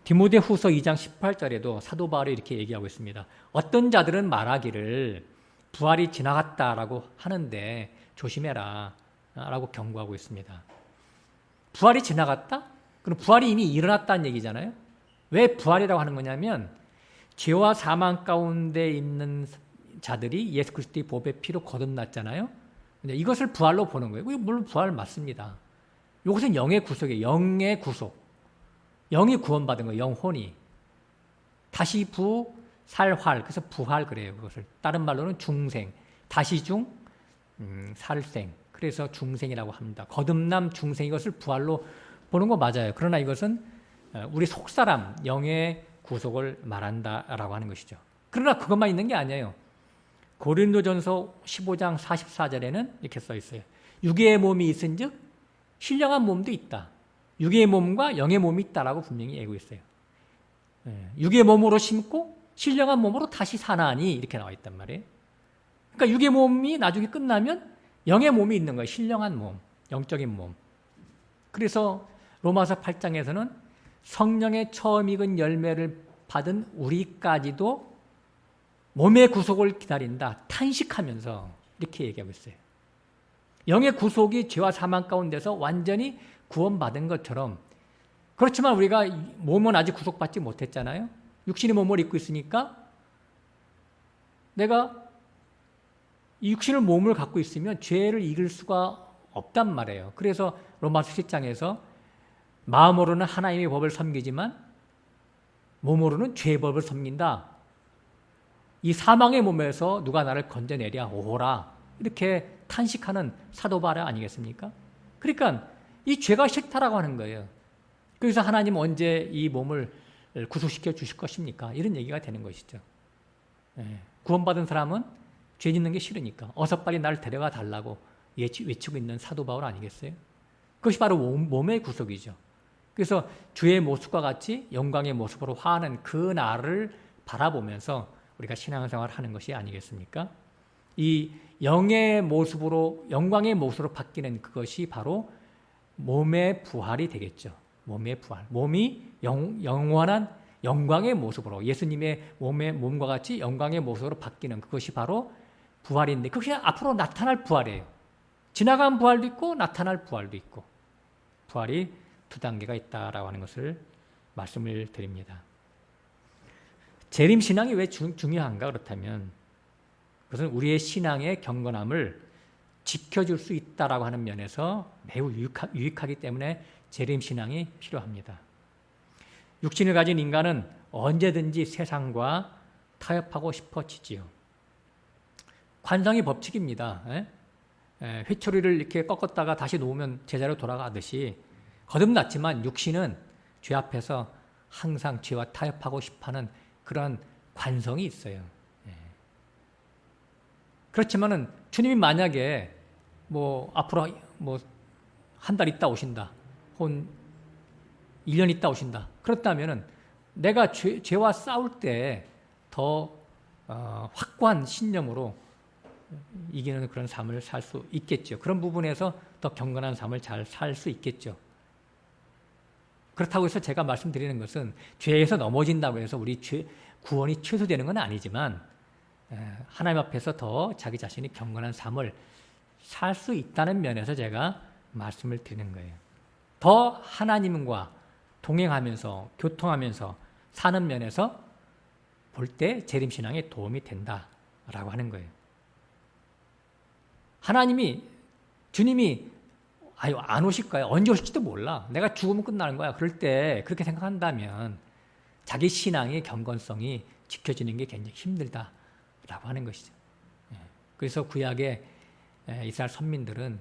디모데후서 2장 18절에도 사도 바울이 이렇게 얘기하고 있습니다. 어떤 자들은 말하기를 부활이 지나갔다라고 하는데 조심해라 라고 경고하고 있습니다. 부활이 지나갔다? 그럼 부활이 이미 일어났다는 얘기잖아요. 왜 부활이라고 하는 거냐면, 죄와 사망 가운데 있는 자들이 예수 그리스도의 보배 피로 거듭났잖아요. 근데 이것을 부활로 보는 거예요. 물론 부활 맞습니다. 이것은 영의 구속이에요. 영의 구속. 영이 구원받은 거예요. 영혼이. 다시 부, 살, 활. 그래서 부활 그래요. 그것을. 다른 말로는 중생. 다시 중, 살생. 그래서 중생이라고 합니다. 거듭남 중생, 이것을 부활로 보는 거 맞아요. 그러나 이것은 우리 속사람, 영의 구속을 말한다라고 하는 것이죠. 그러나 그것만 있는 게 아니에요. 고린도전서 15장 44절에는 이렇게 써 있어요. 육의 몸이 있은즉 신령한 몸도 있다. 육의 몸과 영의 몸이 있다라고 분명히 얘기하고 있어요. 육의 몸으로 심고 신령한 몸으로 다시 사나니 이렇게 나와 있단 말이에요. 그러니까 육의 몸이 나중에 끝나면 영의 몸이 있는 거예요. 신령한 몸, 영적인 몸. 그래서 로마서 8장에서는 성령의 처음 익은 열매를 받은 우리까지도 몸의 구속을 기다린다. 탄식하면서 이렇게 얘기하고 있어요. 영의 구속이 죄와 사망 가운데서 완전히 구원받은 것처럼, 그렇지만 우리가 몸은 아직 구속받지 못했잖아요. 육신의 몸을 입고 있으니까 내가 이 육신의 몸을 갖고 있으면 죄를 이길 수가 없단 말이에요. 그래서 로마서 7장에서 마음으로는 하나님의 법을 섬기지만 몸으로는 죄의 법을 섬긴다. 이 사망의 몸에서 누가 나를 건져내랴 오호라. 이렇게 탄식하는 사도 바울 아니겠습니까? 그러니까 이 죄가 싫다라고 하는 거예요. 그래서 하나님 언제 이 몸을 구속시켜 주실 것입니까? 이런 얘기가 되는 것이죠. 구원받은 사람은 죄 짓는 게 싫으니까 어서 빨리 나를 데려가 달라고 외치고 있는 사도 바울 아니겠어요? 그것이 바로 몸의 구속이죠. 그래서 주의 모습과 같이 영광의 모습으로 화하는 그 날을 바라보면서 우리가 신앙생활을 하는 것이 아니겠습니까? 이 영의 모습으로, 영광의 모습으로 바뀌는 그것이 바로 몸의 부활이 되겠죠. 몸의 부활. 몸이 영원한 영광의 모습으로, 예수님의 몸과 같이 영광의 모습으로 바뀌는 그것이 바로 부활인데, 그것이 앞으로 나타날 부활이에요. 지나간 부활도 있고 나타날 부활도 있고, 부활이 두 단계가 있다라고 하는 것을 말씀을 드립니다. 재림신앙이 왜 중요한가? 그렇다면 그것은 우리의 신앙의 경건함을 지켜줄 수 있다라고 하는 면에서 매우 유익하기 때문에 재림신앙이 필요합니다. 육신을 가진 인간은 언제든지 세상과 타협하고 싶어지지요. 관성의 법칙입니다. 회초리를 이렇게 꺾었다가 다시 놓으면 제자리로 돌아가듯이 거듭났지만 육신은 죄 앞에서 항상 죄와 타협하고 싶어하는 그런 관성이 있어요. 그렇지만은 주님이 만약에 앞으로 한 달 있다 오신다, 혹은 1년 있다 오신다, 그렇다면은 내가 죄와 싸울 때 더 확고한 신념으로 이기는 그런 삶을 살 수 있겠죠. 그런 부분에서 더 경건한 삶을 잘 살 수 있겠죠. 그렇다고 해서 제가 말씀드리는 것은 죄에서 넘어진다고 해서 우리 구원이 취소되는 건 아니지만 하나님 앞에서 더 자기 자신이 경건한 삶을 살 수 있다는 면에서 제가 말씀을 드리는 거예요. 더 하나님과 동행하면서 교통하면서 사는 면에서 볼 때 재림신앙에 도움이 된다라고 하는 거예요. 주님이 안 오실 거야. 언제 오실지도 몰라. 내가 죽으면 끝나는 거야. 그럴 때 그렇게 생각한다면 자기 신앙의 경건성이 지켜지는 게 굉장히 힘들다라고 하는 것이죠. 그래서 구약의 이스라엘 선민들은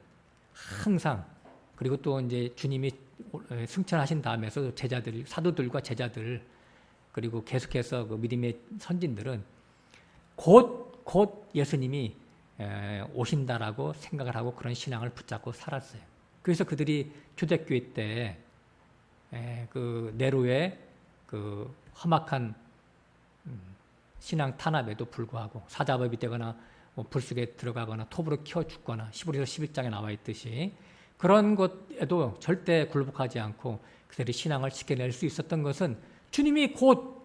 항상, 그리고 또 이제 주님이 승천하신 다음에서 사도들과 제자들, 그리고 계속해서 그 믿음의 선진들은 곧 예수님이 오신다라고 생각을 하고 그런 신앙을 붙잡고 살았어요. 그래서 그들이 초대교회 때 그 네로의 그 험악한 신앙 탄압에도 불구하고 사자법이 되거나 불 속에 들어가거나 톱으로 키워 죽거나 히브리서 11장에 나와 있듯이 그런 것에도 절대 굴복하지 않고 그들이 신앙을 지켜낼 수 있었던 것은 주님이 곧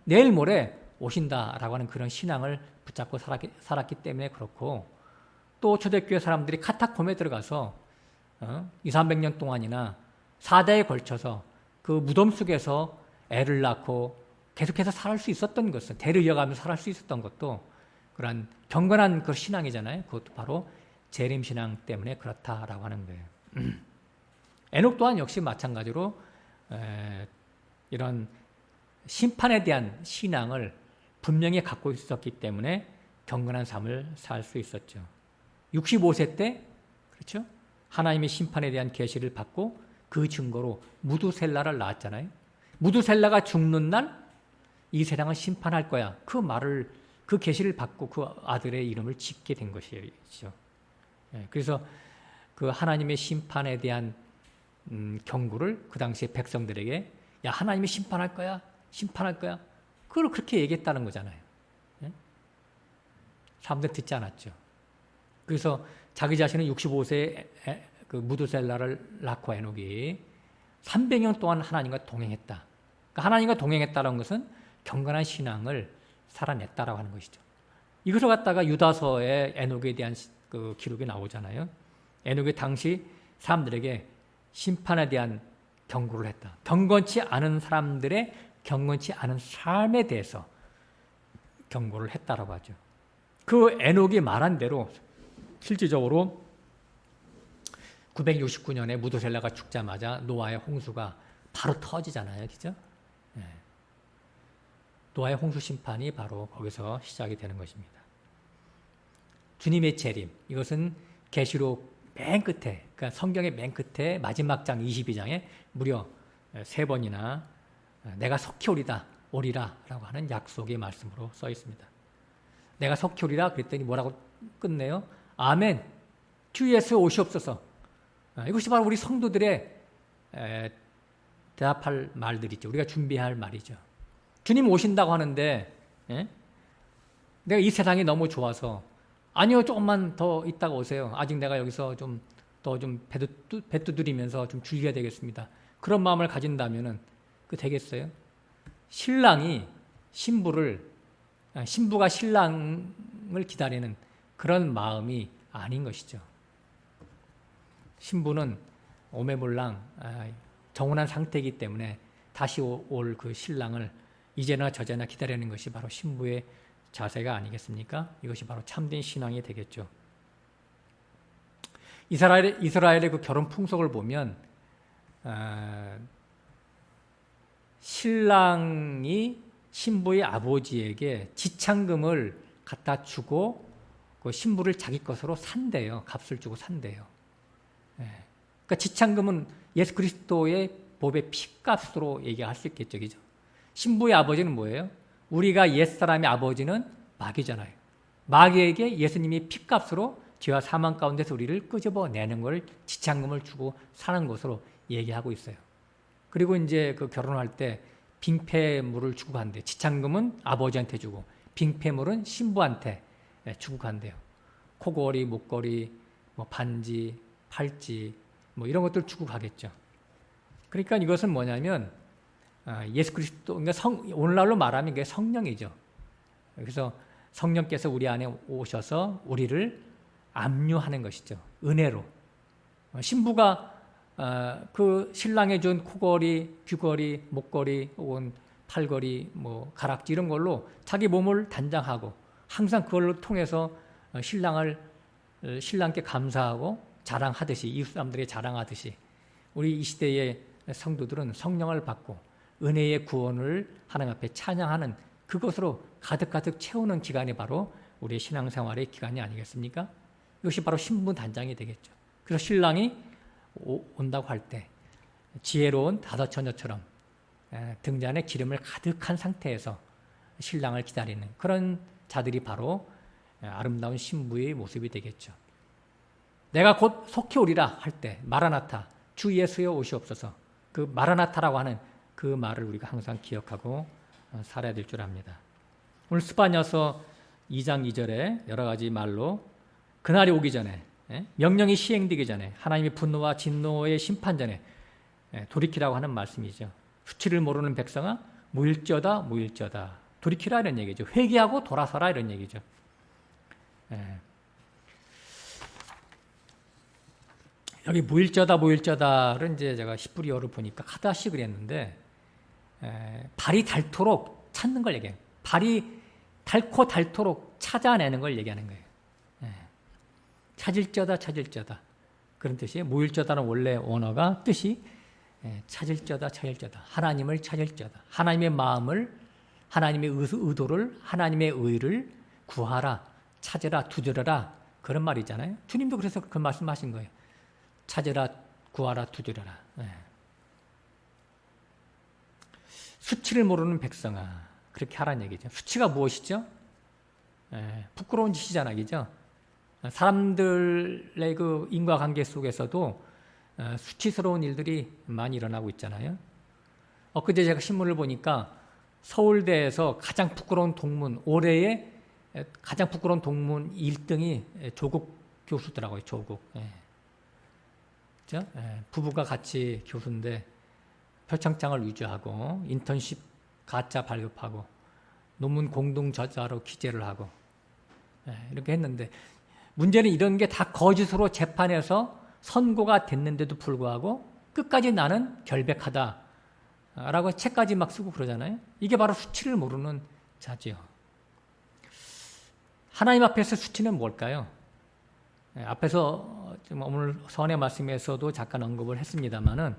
내일 모레 오신다라고 하는 그런 신앙을 붙잡고 살았기 때문에 그렇고, 또 초대교회 사람들이 카타콤에 들어가서 200~300년 동안이나 4대에 걸쳐서 그 무덤 속에서 애를 낳고 계속해서 살 수 있었던 것은, 대를 이어가면서 살 수 있었던 것도 그런 경건한 그 신앙이잖아요. 그것도 바로 재림신앙 때문에 그렇다라고 하는 거예요. 에녹 또한 역시 마찬가지로 이런 심판에 대한 신앙을 분명히 갖고 있었기 때문에 경건한 삶을 살 수 있었죠. 65세 때, 그렇죠? 하나님의 심판에 대한 계시를 받고 그 증거로 무두셀라를 낳았잖아요. 무두셀라가 죽는 날 이 세상을 심판할 거야. 그 계시를 받고 그 아들의 이름을 짓게 된 것이죠. 그래서 그 하나님의 심판에 대한 경고를 그 당시에 백성들에게, 야, 하나님이 심판할 거야. 그걸 그렇게 얘기했다는 거잖아요. 사람들 듣지 않았죠. 그래서 자기 자신은 65세에 그 무두셀라를 낳고 에녹이 300년 동안 하나님과 동행했다. 그러니까 하나님과 동행했다는 것은 경건한 신앙을 살아냈다라고 하는 것이죠. 이것을 갖다가 유다서에 에녹에 대한 그 기록이 나오잖아요. 에녹이 당시 사람들에게 심판에 대한 경고를 했다. 경건치 않은 사람들의 경건치 않은 삶에 대해서 경고를 했다라고 하죠. 그 에녹이 말한 대로 실질적으로 969년에 무두셀라가 죽자마자 노아의 홍수가 바로 터지잖아요. 그죠? 노아의 홍수 심판이 바로 거기서 시작이 되는 것입니다. 주님의 재림, 이것은 계시록 맨 끝에, 그러니까 성경의 맨 끝에 마지막 장 22장에 무려 3번이나 내가 속히 오리라 라고 하는 약속의 말씀으로 써 있습니다. 내가 속히 오리라 그랬더니 뭐라고 끝내요? 아멘, 주 예수 오시옵소서. 이것이 바로 우리 성도들의 대답할 말들이죠. 우리가 준비할 말이죠. 주님 오신다고 하는데 내가 이 세상이 너무 좋아서, 아니요, 조금만 더 있다가 오세요. 아직 내가 여기서 좀 배 두드리면서 좀 즐겨야 되겠습니다. 그런 마음을 가진다면은 그 되겠어요? 신부가 신랑을 기다리는 그런 마음이 아닌 것이죠. 신부는 오매몰랑 정혼한 상태이기 때문에 다시 올 그 신랑을 이제나 저제나 기다리는 것이 바로 신부의 자세가 아니겠습니까? 이것이 바로 참된 신앙이 되겠죠. 이스라엘의 그 결혼 풍속을 보면 신랑이 신부의 아버지에게 지창금을 갖다 주고 그 신부를 자기 것으로 산대요. 값을 주고 산대요. 그러니까 지창금은 예수 그리스도의 보배 피값으로 얘기할 수 있겠죠. 그죠? 신부의 아버지는 뭐예요? 우리가 옛사람의 아버지는 마귀잖아요. 마귀에게 예수님이 피값으로 죄와 사망 가운데서 우리를 끄집어내는 걸 지창금을 주고 사는 것으로 얘기하고 있어요. 그리고 이제 그 결혼할 때 빙패물을 주고 간대요. 지참금은 아버지한테 주고 빙패물은 신부한테 주고 간대요. 코걸이, 목걸이, 뭐 반지, 팔찌 뭐 이런 것들 주고 가겠죠. 그러니까 이것은 뭐냐면 예수 그리스도, 그러니까 오늘날로 말하면 이게 성령이죠. 그래서 성령께서 우리 안에 오셔서 우리를 압류하는 것이죠. 은혜로. 신부가 그 신랑이 준 코걸이, 귀걸이, 목걸이, 혹은 팔걸이, 뭐 가락지 이런 걸로 자기 몸을 단장하고 항상 그걸로 통해서 신랑께 감사하고 자랑하듯이, 이웃 사람들에게 자랑하듯이 우리 이 시대의 성도들은 성령을 받고 은혜의 구원을 하나님 앞에 찬양하는 그것으로 가득가득 채우는 기간이 바로 우리의 신앙생활의 기간이 아니겠습니까? 이것이 바로 신부 단장이 되겠죠. 그래서 신랑이 온다고 할 때 지혜로운 다섯 처녀처럼 등잔에 기름을 가득한 상태에서 신랑을 기다리는 그런 자들이 바로 아름다운 신부의 모습이 되겠죠. 내가 곧 속히 오리라 할 때 마라나타, 주 예수여 오시옵소서, 그 마라나타라고 하는 그 말을 우리가 항상 기억하고 살아야 될 줄 압니다. 오늘 스바냐서 2장 2절에 여러 가지 말로 그날이 오기 전에, 명령이 시행되기 전에, 하나님의 분노와 진노의 심판 전에 돌이키라고 하는 말씀이죠. 수치를 모르는 백성아 무일쩌다 무일쩌다, 돌이키라 이런 얘기죠. 회개하고 돌아서라 이런 얘기죠. 여기 무일쩌다 무일쩌다를 이제 제가 히브리어로 보니까 카다시 그랬는데 발이 닳도록 찾는 걸 얘기해요. 발이 닳고 닳도록 찾아내는 걸 얘기하는 거예요. 찾을쩌다 찾을쩌다 그런 뜻이에요. 무일쩌다는 원래 원어가 뜻이 찾을쩌다 찾을쩌다, 하나님을 찾을쩌다, 하나님의 마음을, 하나님의 의도를, 하나님의 의를 구하라, 찾으라, 두드려라 그런 말이잖아요. 주님도 그래서 그 말씀하신 거예요. 찾으라, 구하라, 두드려라. 수치를 모르는 백성아, 그렇게 하라는 얘기죠. 수치가 무엇이죠? 부끄러운 짓이잖아요, 그죠? 사람들의 그 인과관계 속에서도 수치스러운 일들이 많이 일어나고 있잖아요. 엊그제 제가 신문을 보니까 서울대에서 가장 부끄러운 동문, 올해의 가장 부끄러운 동문 1등이 조국 교수더라고요. 조국. 그렇죠? 부부가 같이 교수인데 표창장을 위조하고 인턴십 가짜 발급하고 논문 공동 저자로 기재를 하고 이렇게 했는데, 문제는 이런 게 다 거짓으로 재판에서 선고가 됐는데도 불구하고 끝까지 나는 결백하다라고 책까지 막 쓰고 그러잖아요. 이게 바로 수치를 모르는 자지요. 하나님 앞에서 수치는 뭘까요? 앞에서 오늘 서원의 말씀에서도 잠깐 언급을 했습니다마는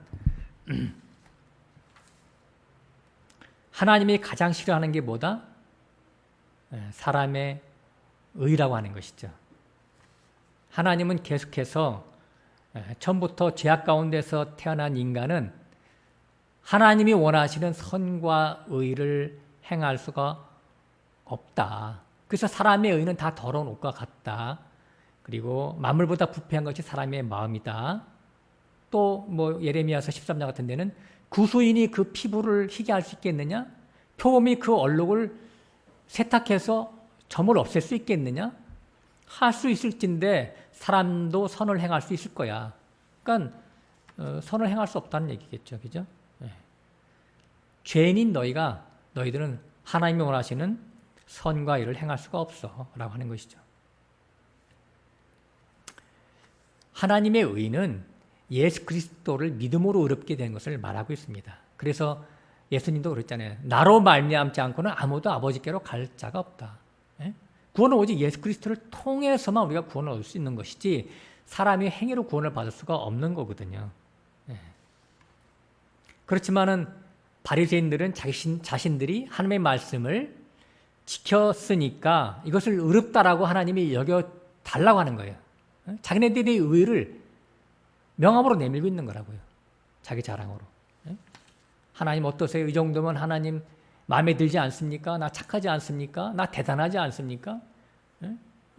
하나님이 가장 싫어하는 게 뭐다? 사람의 의라고 하는 것이죠. 하나님은 계속해서 처음부터 죄악 가운데서 태어난 인간은 하나님이 원하시는 선과 의를 행할 수가 없다. 그래서 사람의 의는 다 더러운 옷과 같다. 그리고 만물보다 부패한 것이 사람의 마음이다. 또 뭐 예레미야서 13장 같은 데는 구수인이 그 피부를 희게 할 수 있겠느냐? 표범이 그 얼룩을 세탁해서 점을 없앨 수 있겠느냐? 할 수 있을진데 사람도 선을 행할 수 있을 거야. 그러니까 선을 행할 수 없다는 얘기겠죠. 그죠? 죄인인 너희들은 하나님이 원하시는 선과 의를 행할 수가 없어 라고 하는 것이죠. 하나님의 의는 예수 그리스도를 믿음으로 의롭게 된 것을 말하고 있습니다. 그래서 예수님도 그랬잖아요. 나로 말미암지 않고는 아무도 아버지께로 갈 자가 없다. 구원은 오직 예수 그리스도를 통해서만 우리가 구원을 얻을 수 있는 것이지 사람이 행위로 구원을 받을 수가 없는 거거든요. 그렇지만은 바리새인들은 자신들이 하나님의 말씀을 지켰으니까 이것을 의롭다라고 하나님이 여겨달라고 하는 거예요. 자기네들의 의를 명함으로 내밀고 있는 거라고요. 자기 자랑으로. 하나님 어떠세요? 이 정도면 하나님 마음에 들지 않습니까? 나 착하지 않습니까? 나 대단하지 않습니까?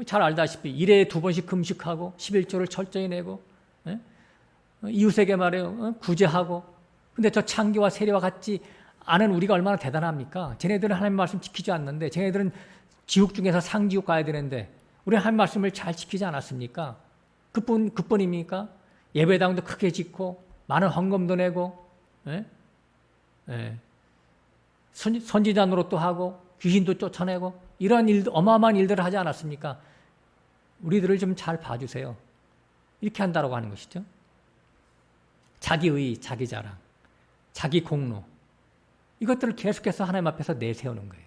잘 알다시피 1회에 2번씩 금식하고 11조를 철저히 내고 이웃에게 말해요. 구제하고 근데 저 창기와 세리와 같지 않은 우리가 얼마나 대단합니까? 쟤네들은 하나님 말씀 지키지 않는데, 쟤네들은 지옥 중에서 상지옥 가야 되는데 우리는 하나님 말씀을 잘 지키지 않았습니까? 그뿐입니까? 예배당도 크게 짓고 많은 헌금도 내고, 예? 예. 선지자 노릇도 하고 귀신도 쫓아내고 이런 일, 어마어마한 일들을 하지 않았습니까? 우리들을 좀 잘 봐주세요. 이렇게 한다라고 하는 것이죠. 자기의, 자기 자랑, 자기 공로, 이것들을 계속해서 하나님 앞에서 내세우는 거예요.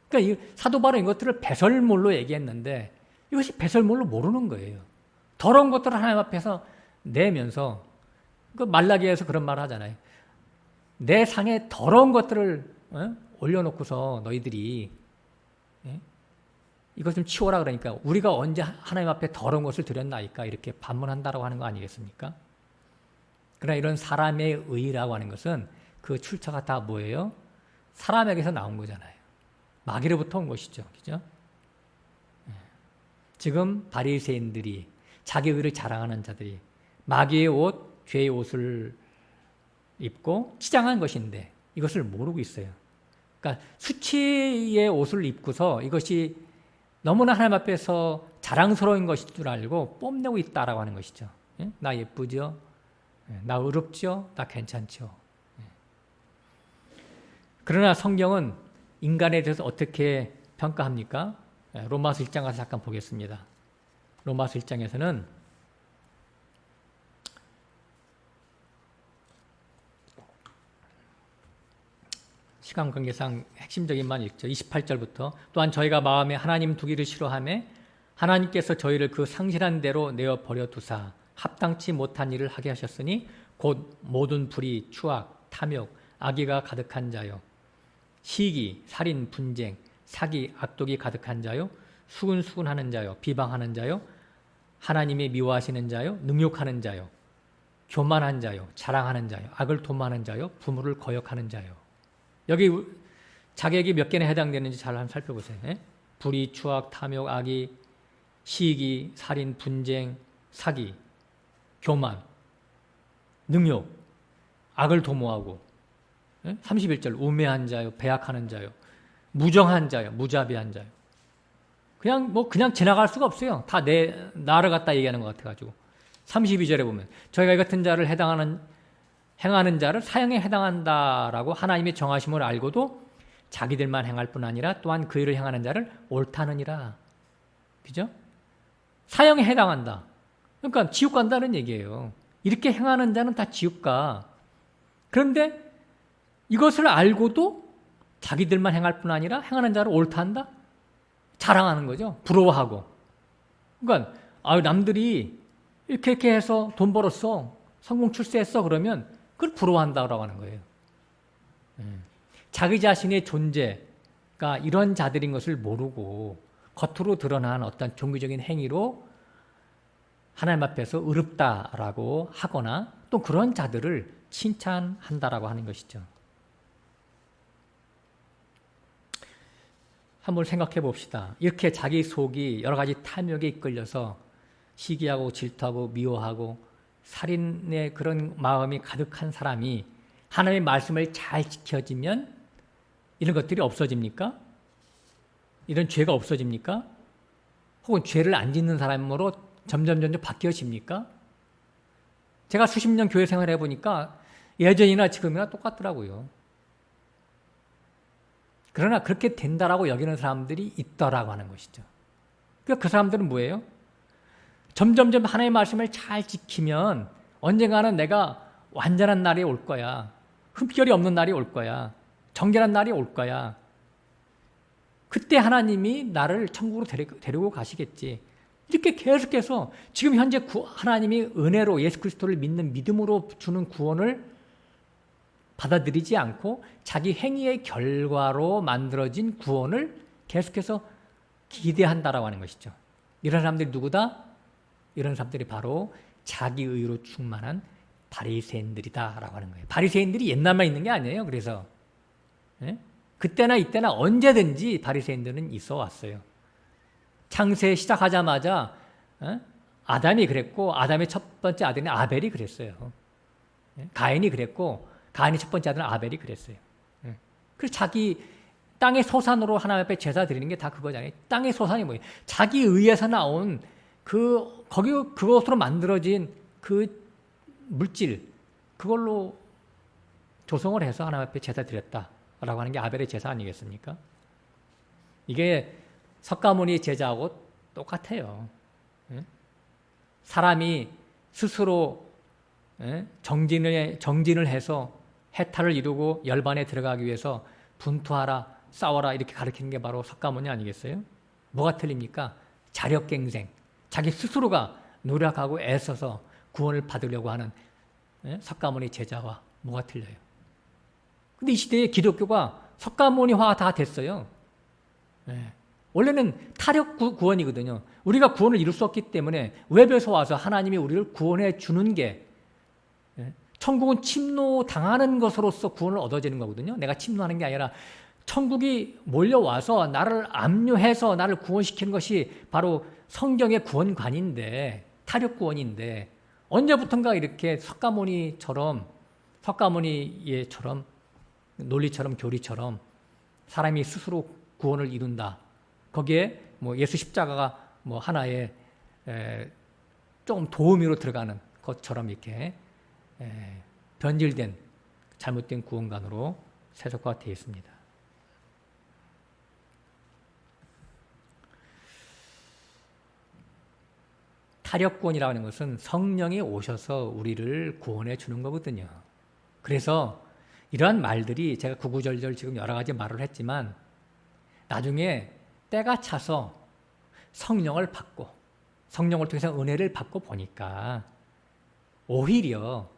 그러니까 이 사도 바울은 이것들을 배설물로 얘기했는데 이것이 배설물로 모르는 거예요. 더러운 것들을 하나님 앞에서 내면서, 그 말라기에서 그런 말 하잖아요. 내 상에 더러운 것들을 올려놓고서 너희들이 이것 좀 치워라 그러니까 우리가 언제 하나님 앞에 더러운 것을 드렸나이까 이렇게 반문한다라고 하는 거 아니겠습니까? 그러나 이런 사람의 의라고 하는 것은 그 출처가 다 뭐예요? 사람에게서 나온 거잖아요. 마귀로부터 온 것이죠. 그죠? 지금 바리새인들이 자기 의를 자랑하는 자들이 마귀의 옷, 죄의 옷을 입고 치장한 것인데 이것을 모르고 있어요. 그러니까 수치의 옷을 입고서 이것이 너무나 하나님 앞에서 자랑스러운 것인 줄 알고 뽐내고 있다라고 하는 것이죠. 나 예쁘죠? 나 의롭죠? 나 괜찮죠? 그러나 성경은 인간에 대해서 어떻게 평가합니까? 로마서 1장 가서 잠깐 보겠습니다. 로마서 1장에서는 시간 관계상 핵심적인 만 읽죠. 28절부터 또한 저희가 마음에 하나님 두기를 싫어하며 하나님께서 저희를 그 상실한 대로 내어 버려 두사 합당치 못한 일을 하게 하셨으니 곧 모든 불의, 추악, 탐욕, 악의가 가득한 자요 시기, 살인, 분쟁, 사기, 악독이 가득한 자요 수군수군하는 자요 비방하는 자요 하나님이 미워하시는 자요 능욕하는 자요 교만한 자요 자랑하는 자요 악을 도모하는 자요 부모를 거역하는 자요. 여기 자격이 몇 개나 해당되는지 잘 한번 살펴보세요. 불의, 추악, 탐욕, 악의, 시기, 살인, 분쟁, 사기, 교만, 능욕, 악을 도모하고 31절 우매한 자요, 배약하는 자요, 무정한 자요, 무자비한 자요. 그냥 지나갈 수가 없어요. 다 나를 갖다 얘기하는 것 같아가지고 32절에 보면 저희가 이 같은 자를 행하는 자를 사형에 해당한다라고 하나님의 정하심을 알고도 자기들만 행할 뿐 아니라 또한 그 일을 행하는 자를 옳다느니라. 그죠? 사형에 해당한다. 그러니까 지옥 간다는 얘기예요. 이렇게 행하는 자는 다 지옥 가. 그런데 이것을 알고도 자기들만 행할 뿐 아니라 행하는 자를 옳다 한다? 자랑하는 거죠. 부러워하고. 그러니까 남들이 이렇게 해서 돈 벌었어. 성공 출세했어. 그러면 그걸 부러워한다고 하는 거예요. 자기 자신의 존재가 이런 자들인 것을 모르고 겉으로 드러난 어떤 종교적인 행위로 하나님 앞에서 의롭다라고 하거나 또 그런 자들을 칭찬한다라고 하는 것이죠. 한번 생각해 봅시다. 이렇게 자기 속이 여러 가지 탐욕에 이끌려서 시기하고 질투하고 미워하고 살인의 그런 마음이 가득한 사람이 하나님의 말씀을 잘 지켜지면 이런 것들이 없어집니까? 이런 죄가 없어집니까? 혹은 죄를 안 짓는 사람으로 점점 바뀌어집니까? 제가 수십 년 교회 생활을 해보니까 예전이나 지금이나 똑같더라고요. 그러나 그렇게 된다라고 여기는 사람들이 있더라고 하는 것이죠. 그러니까 그 사람들은 뭐예요? 점점 하나님의 말씀을 잘 지키면 언젠가는 내가 완전한 날이 올 거야. 흠결이 없는 날이 올 거야. 정결한 날이 올 거야. 그때 하나님이 나를 천국으로 데리고 가시겠지. 이렇게 계속해서 지금 현재 하나님이 은혜로 예수 그리스도를 믿는 믿음으로 주는 구원을 받아들이지 않고 자기 행위의 결과로 만들어진 구원을 계속해서 기대한다라고 하는 것이죠. 이런 사람들이 누구다? 이런 사람들이 바로 자기 의로 충만한 바리새인들이다라고 하는 거예요. 바리새인들이 옛날만 있는 게 아니에요. 그래서 그때나 이때나 언제든지 바리새인들은 있어 왔어요. 창세 시작하자마자 아담이 그랬고 아담의 첫 번째 아들인 아벨이 그랬어요. 가인이 그랬고 가인의 첫 번째 아들 아벨이 그랬어요. 그래서 자기 땅의 소산으로 하나님 앞에 제사 드리는 게 다 그거잖아요. 땅의 소산이 뭐예요? 자기 의에서 나온 그것으로 만들어진 그 물질, 그걸로 조성을 해서 하나님 앞에 제사 드렸다라고 하는 게 아벨의 제사 아니겠습니까? 이게 석가모니 제자하고 똑같아요. 사람이 스스로 정진을 해서 해탈을 이루고 열반에 들어가기 위해서 분투하라, 싸워라 이렇게 가르치는 게 바로 석가모니 아니겠어요? 뭐가 틀립니까? 자력갱생, 자기 스스로가 노력하고 애써서 구원을 받으려고 하는 석가모니 제자와 뭐가 틀려요? 근데 이 시대에 기독교가 석가모니화 다 됐어요. 원래는 타력 구원이거든요. 우리가 구원을 이룰 수 없기 때문에 외부에서 와서 하나님이 우리를 구원해 주는 게, 천국은 침노당하는 것으로서 구원을 얻어지는 거거든요. 내가 침노하는 게 아니라 천국이 몰려와서 나를 압류해서 나를 구원시키는 것이 바로 성경의 구원관인데, 타력 구원인데, 언제부턴가 이렇게 석가모니처럼 논리처럼 교리처럼 사람이 스스로 구원을 이룬다. 거기에 뭐 예수 십자가가 뭐 하나의 좀 도우미로 들어가는 것처럼 이렇게 변질된 잘못된 구원관으로 세속화되어 있습니다. 타력구원이라고 하는 것은 성령이 오셔서 우리를 구원해 주는 거거든요. 그래서 이러한 말들이 제가 구구절절 지금 여러 가지 말을 했지만 나중에 때가 차서 성령을 받고 성령을 통해서 은혜를 받고 보니까 오히려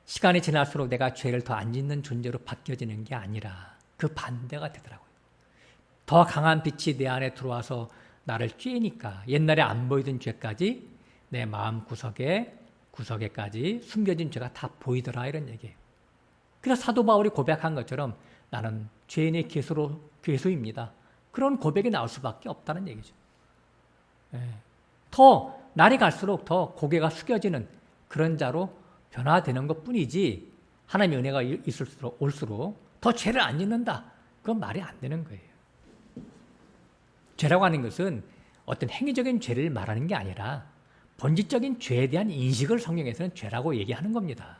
시간이 지날수록 내가 죄를 더 안 짓는 존재로 바뀌어지는 게 아니라 그 반대가 되더라고요. 더 강한 빛이 내 안에 들어와서 나를 쬐니까 옛날에 안 보이던 죄까지 내 마음 구석에까지 숨겨진 죄가 다 보이더라, 이런 얘기예요. 그래서 사도 바울이 고백한 것처럼 나는 죄인의 괴수입니다. 그런 고백이 나올 수밖에 없다는 얘기죠. 더 날이 갈수록 더 고개가 숙여지는 그런 자로 변화되는 것뿐이지 하나님의 은혜가 올수록 더 죄를 안 짓는다. 그건 말이 안 되는 거예요. 죄라고 하는 것은 어떤 행위적인 죄를 말하는 게 아니라 본질적인 죄에 대한 인식을 성경에서는 죄라고 얘기하는 겁니다.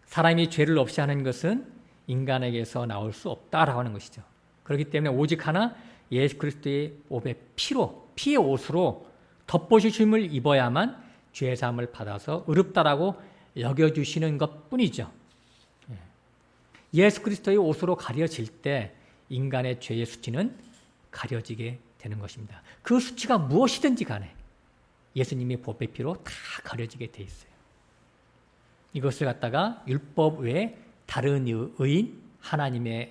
사람이 죄를 없이 하는 것은 인간에게서 나올 수 없다라고 하는 것이죠. 그렇기 때문에 오직 하나 예수 그리스도의 피의 옷으로 덮어주심을 입어야만 죄사함을 받아서 의롭다라고 여겨주시는 것뿐이죠. 예수 그리스도의 옷으로 가려질 때 인간의 죄의 수치는 가려지게 되는 것입니다. 그 수치가 무엇이든지 간에 예수님의 보배 피로 다 가려지게 돼 있어요. 이것을 갖다가 율법 외에 다른 의인, 하나님이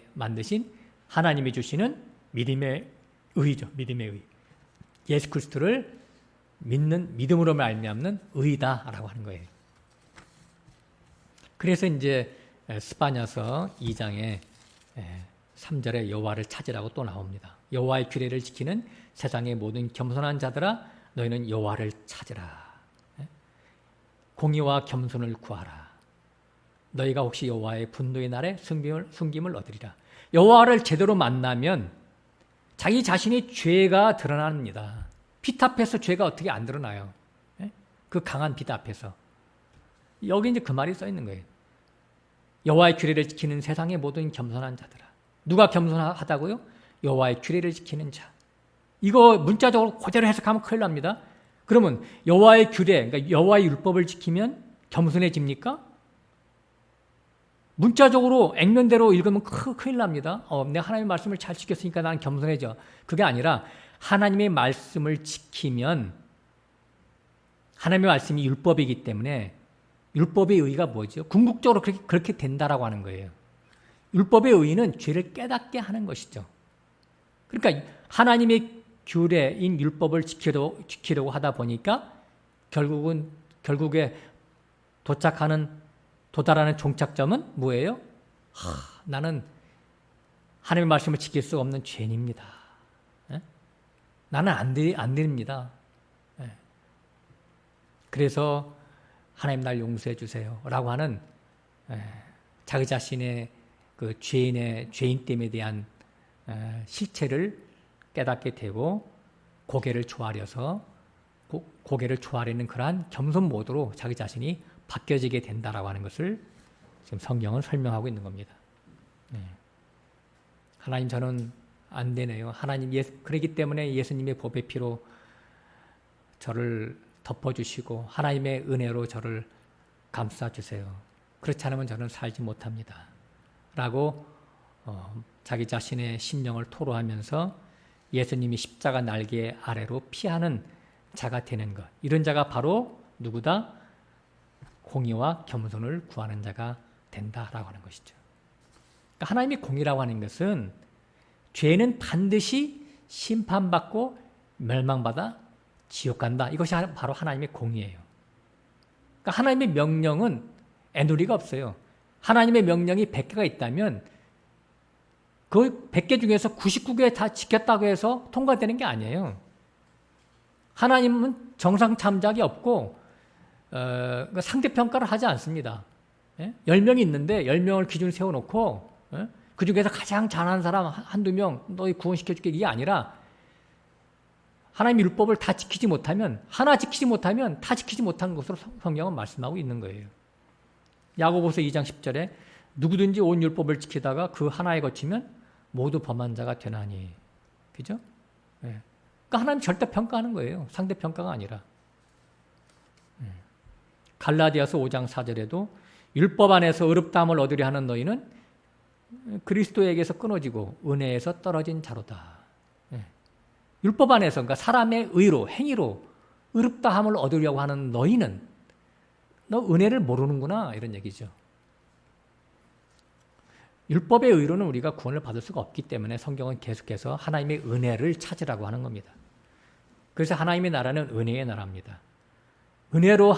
주시는 믿음의 의죠. 믿음의 의. 예수 그리스도를 믿음으로 말미암는 의다라고 하는 거예요. 그래서 이제 스바냐서 2장에 3절에 여호와를 찾으라고 또 나옵니다. 여호와의 규례를 지키는 세상의 모든 겸손한 자들아 너희는 여호와를 찾으라. 공의와 겸손을 구하라. 너희가 혹시 여호와의 분노의 날에 숨김을 얻으리라. 여호와를 제대로 만나면 자기 자신의 죄가 드러납니다. 빛 앞에서 죄가 어떻게 안 드러나요? 그 강한 빛 앞에서. 여기 이제 그 말이 써 있는 거예요. 여호와의 규례를 지키는 세상의 모든 겸손한 자들아. 누가 겸손하다고요? 여호와의 규례를 지키는 자. 이거 문자적으로 그대로 해석하면 큰일 납니다. 그러면 여호와의 규례, 그러니까 여호와의 율법을 지키면 겸손해집니까? 문자적으로 액면대로 읽으면 큰일 납니다. 내가 하나님의 말씀을 잘 지켰으니까 나는 겸손해져. 그게 아니라 하나님의 말씀을 지키면 하나님의 말씀이 율법이기 때문에 율법의 의의가 뭐죠? 궁극적으로 그렇게 된다라고 하는 거예요. 율법의 의의는 죄를 깨닫게 하는 것이죠. 그러니까 하나님의 규례인 율법을 지키려고 하다 보니까 결국에 도달하는 종착점은 뭐예요? 나는 하나님의 말씀을 지킬 수 없는 죄인입니다. 나는 안 됩니다. 그래서 하나님 날 용서해 주세요 라고 하는 자기 자신의 그 죄인됨에 대한 실체를 깨닫게 되고 고개를 조아려서 고개를 조아리는 그러한 겸손 모드로 자기 자신이 바뀌어지게 된다라고 하는 것을 지금 성경은 설명하고 있는 겁니다. 하나님 저는 안 되네요. 하나님 그렇기 때문에 예수님의 보배 피로 저를 덮어주시고 하나님의 은혜로 저를 감싸주세요. 그렇지 않으면 저는 살지 못합니다. 라고 자기 자신의 심령을 토로하면서 예수님이 십자가 날개 아래로 피하는 자가 되는 것. 이런 자가 바로 누구다? 공의와 겸손을 구하는 자가 된다라고 하는 것이죠. 그러니까 하나님의 공의라고 하는 것은 죄는 반드시 심판받고 멸망받아 지옥 간다. 이것이 바로 하나님의 공의예요. 그러니까 하나님의 명령은 애누리가 없어요. 하나님의 명령이 100개가 있다면 그 100개 중에서 99개 다 지켰다고 해서 통과되는 게 아니에요. 하나님은 정상 참작이 없고 상대평가를 하지 않습니다. 10명이 있는데 10명을 기준 세워놓고 그 중에서 가장 잘하는 사람 한두 명 너희 구원시켜줄게 이게 아니라 하나님의 율법을 다 지키지 못하면 하나 지키지 못하면 다 지키지 못한 것으로 성경은 말씀하고 있는 거예요. 야고보서 2장 10절에 누구든지 온 율법을 지키다가 그 하나에 거치면 모두 범한 자가 되나니. 그죠? 그러니까 하나님 절대 평가하는 거예요. 상대 평가가 아니라. 갈라디아서 5장 4절에도 율법 안에서 의롭다함을 얻으려 하는 너희는 그리스도에게서 끊어지고 은혜에서 떨어진 자로다. 율법 안에서 그러니까 사람의 의로 행위로 의롭다함을 얻으려고 하는 너희는 너 은혜를 모르는구나 이런 얘기죠. 율법의 의로는 우리가 구원을 받을 수가 없기 때문에 성경은 계속해서 하나님의 은혜를 찾으라고 하는 겁니다. 그래서 하나님의 나라는 은혜의 나라입니다. 은혜로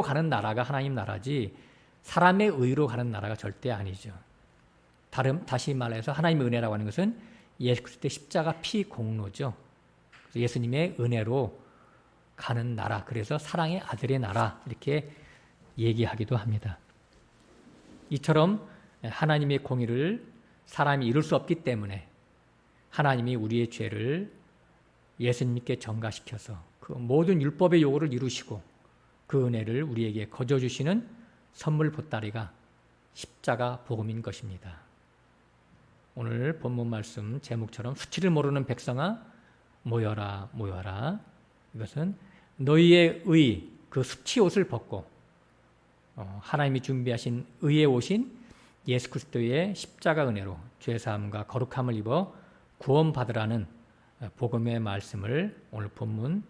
가는 나라가 하나님 나라지 사람의 의로 가는 나라가 절대 아니죠. 다시 말해서 하나님의 은혜라고 하는 것은 예수 그리스도의 십자가 피 공로죠. 예수님의 은혜로 가는 나라, 그래서 사랑의 아들의 나라 이렇게 얘기하기도 합니다. 이처럼 하나님의 공의를 사람이 이룰 수 없기 때문에 하나님이 우리의 죄를 예수님께 전가시켜서 그 모든 율법의 요구를 이루시고 그 은혜를 우리에게 거저주시는 선물 보따리가 십자가 복음인 것입니다. 오늘 본문 말씀 제목처럼 수치를 모르는 백성아 모여라 모여라. 이것은 너희의 의, 그 수치 옷을 벗고 하나님이 준비하신 의의 옷인 예수 그리스도의 십자가 은혜로 죄사함과 거룩함을 입어 구원받으라는 복음의 말씀을 오늘 본문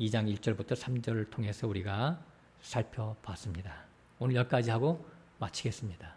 2장 1절부터 3절을 통해서 우리가 살펴봤습니다. 오늘 여기까지 하고 마치겠습니다.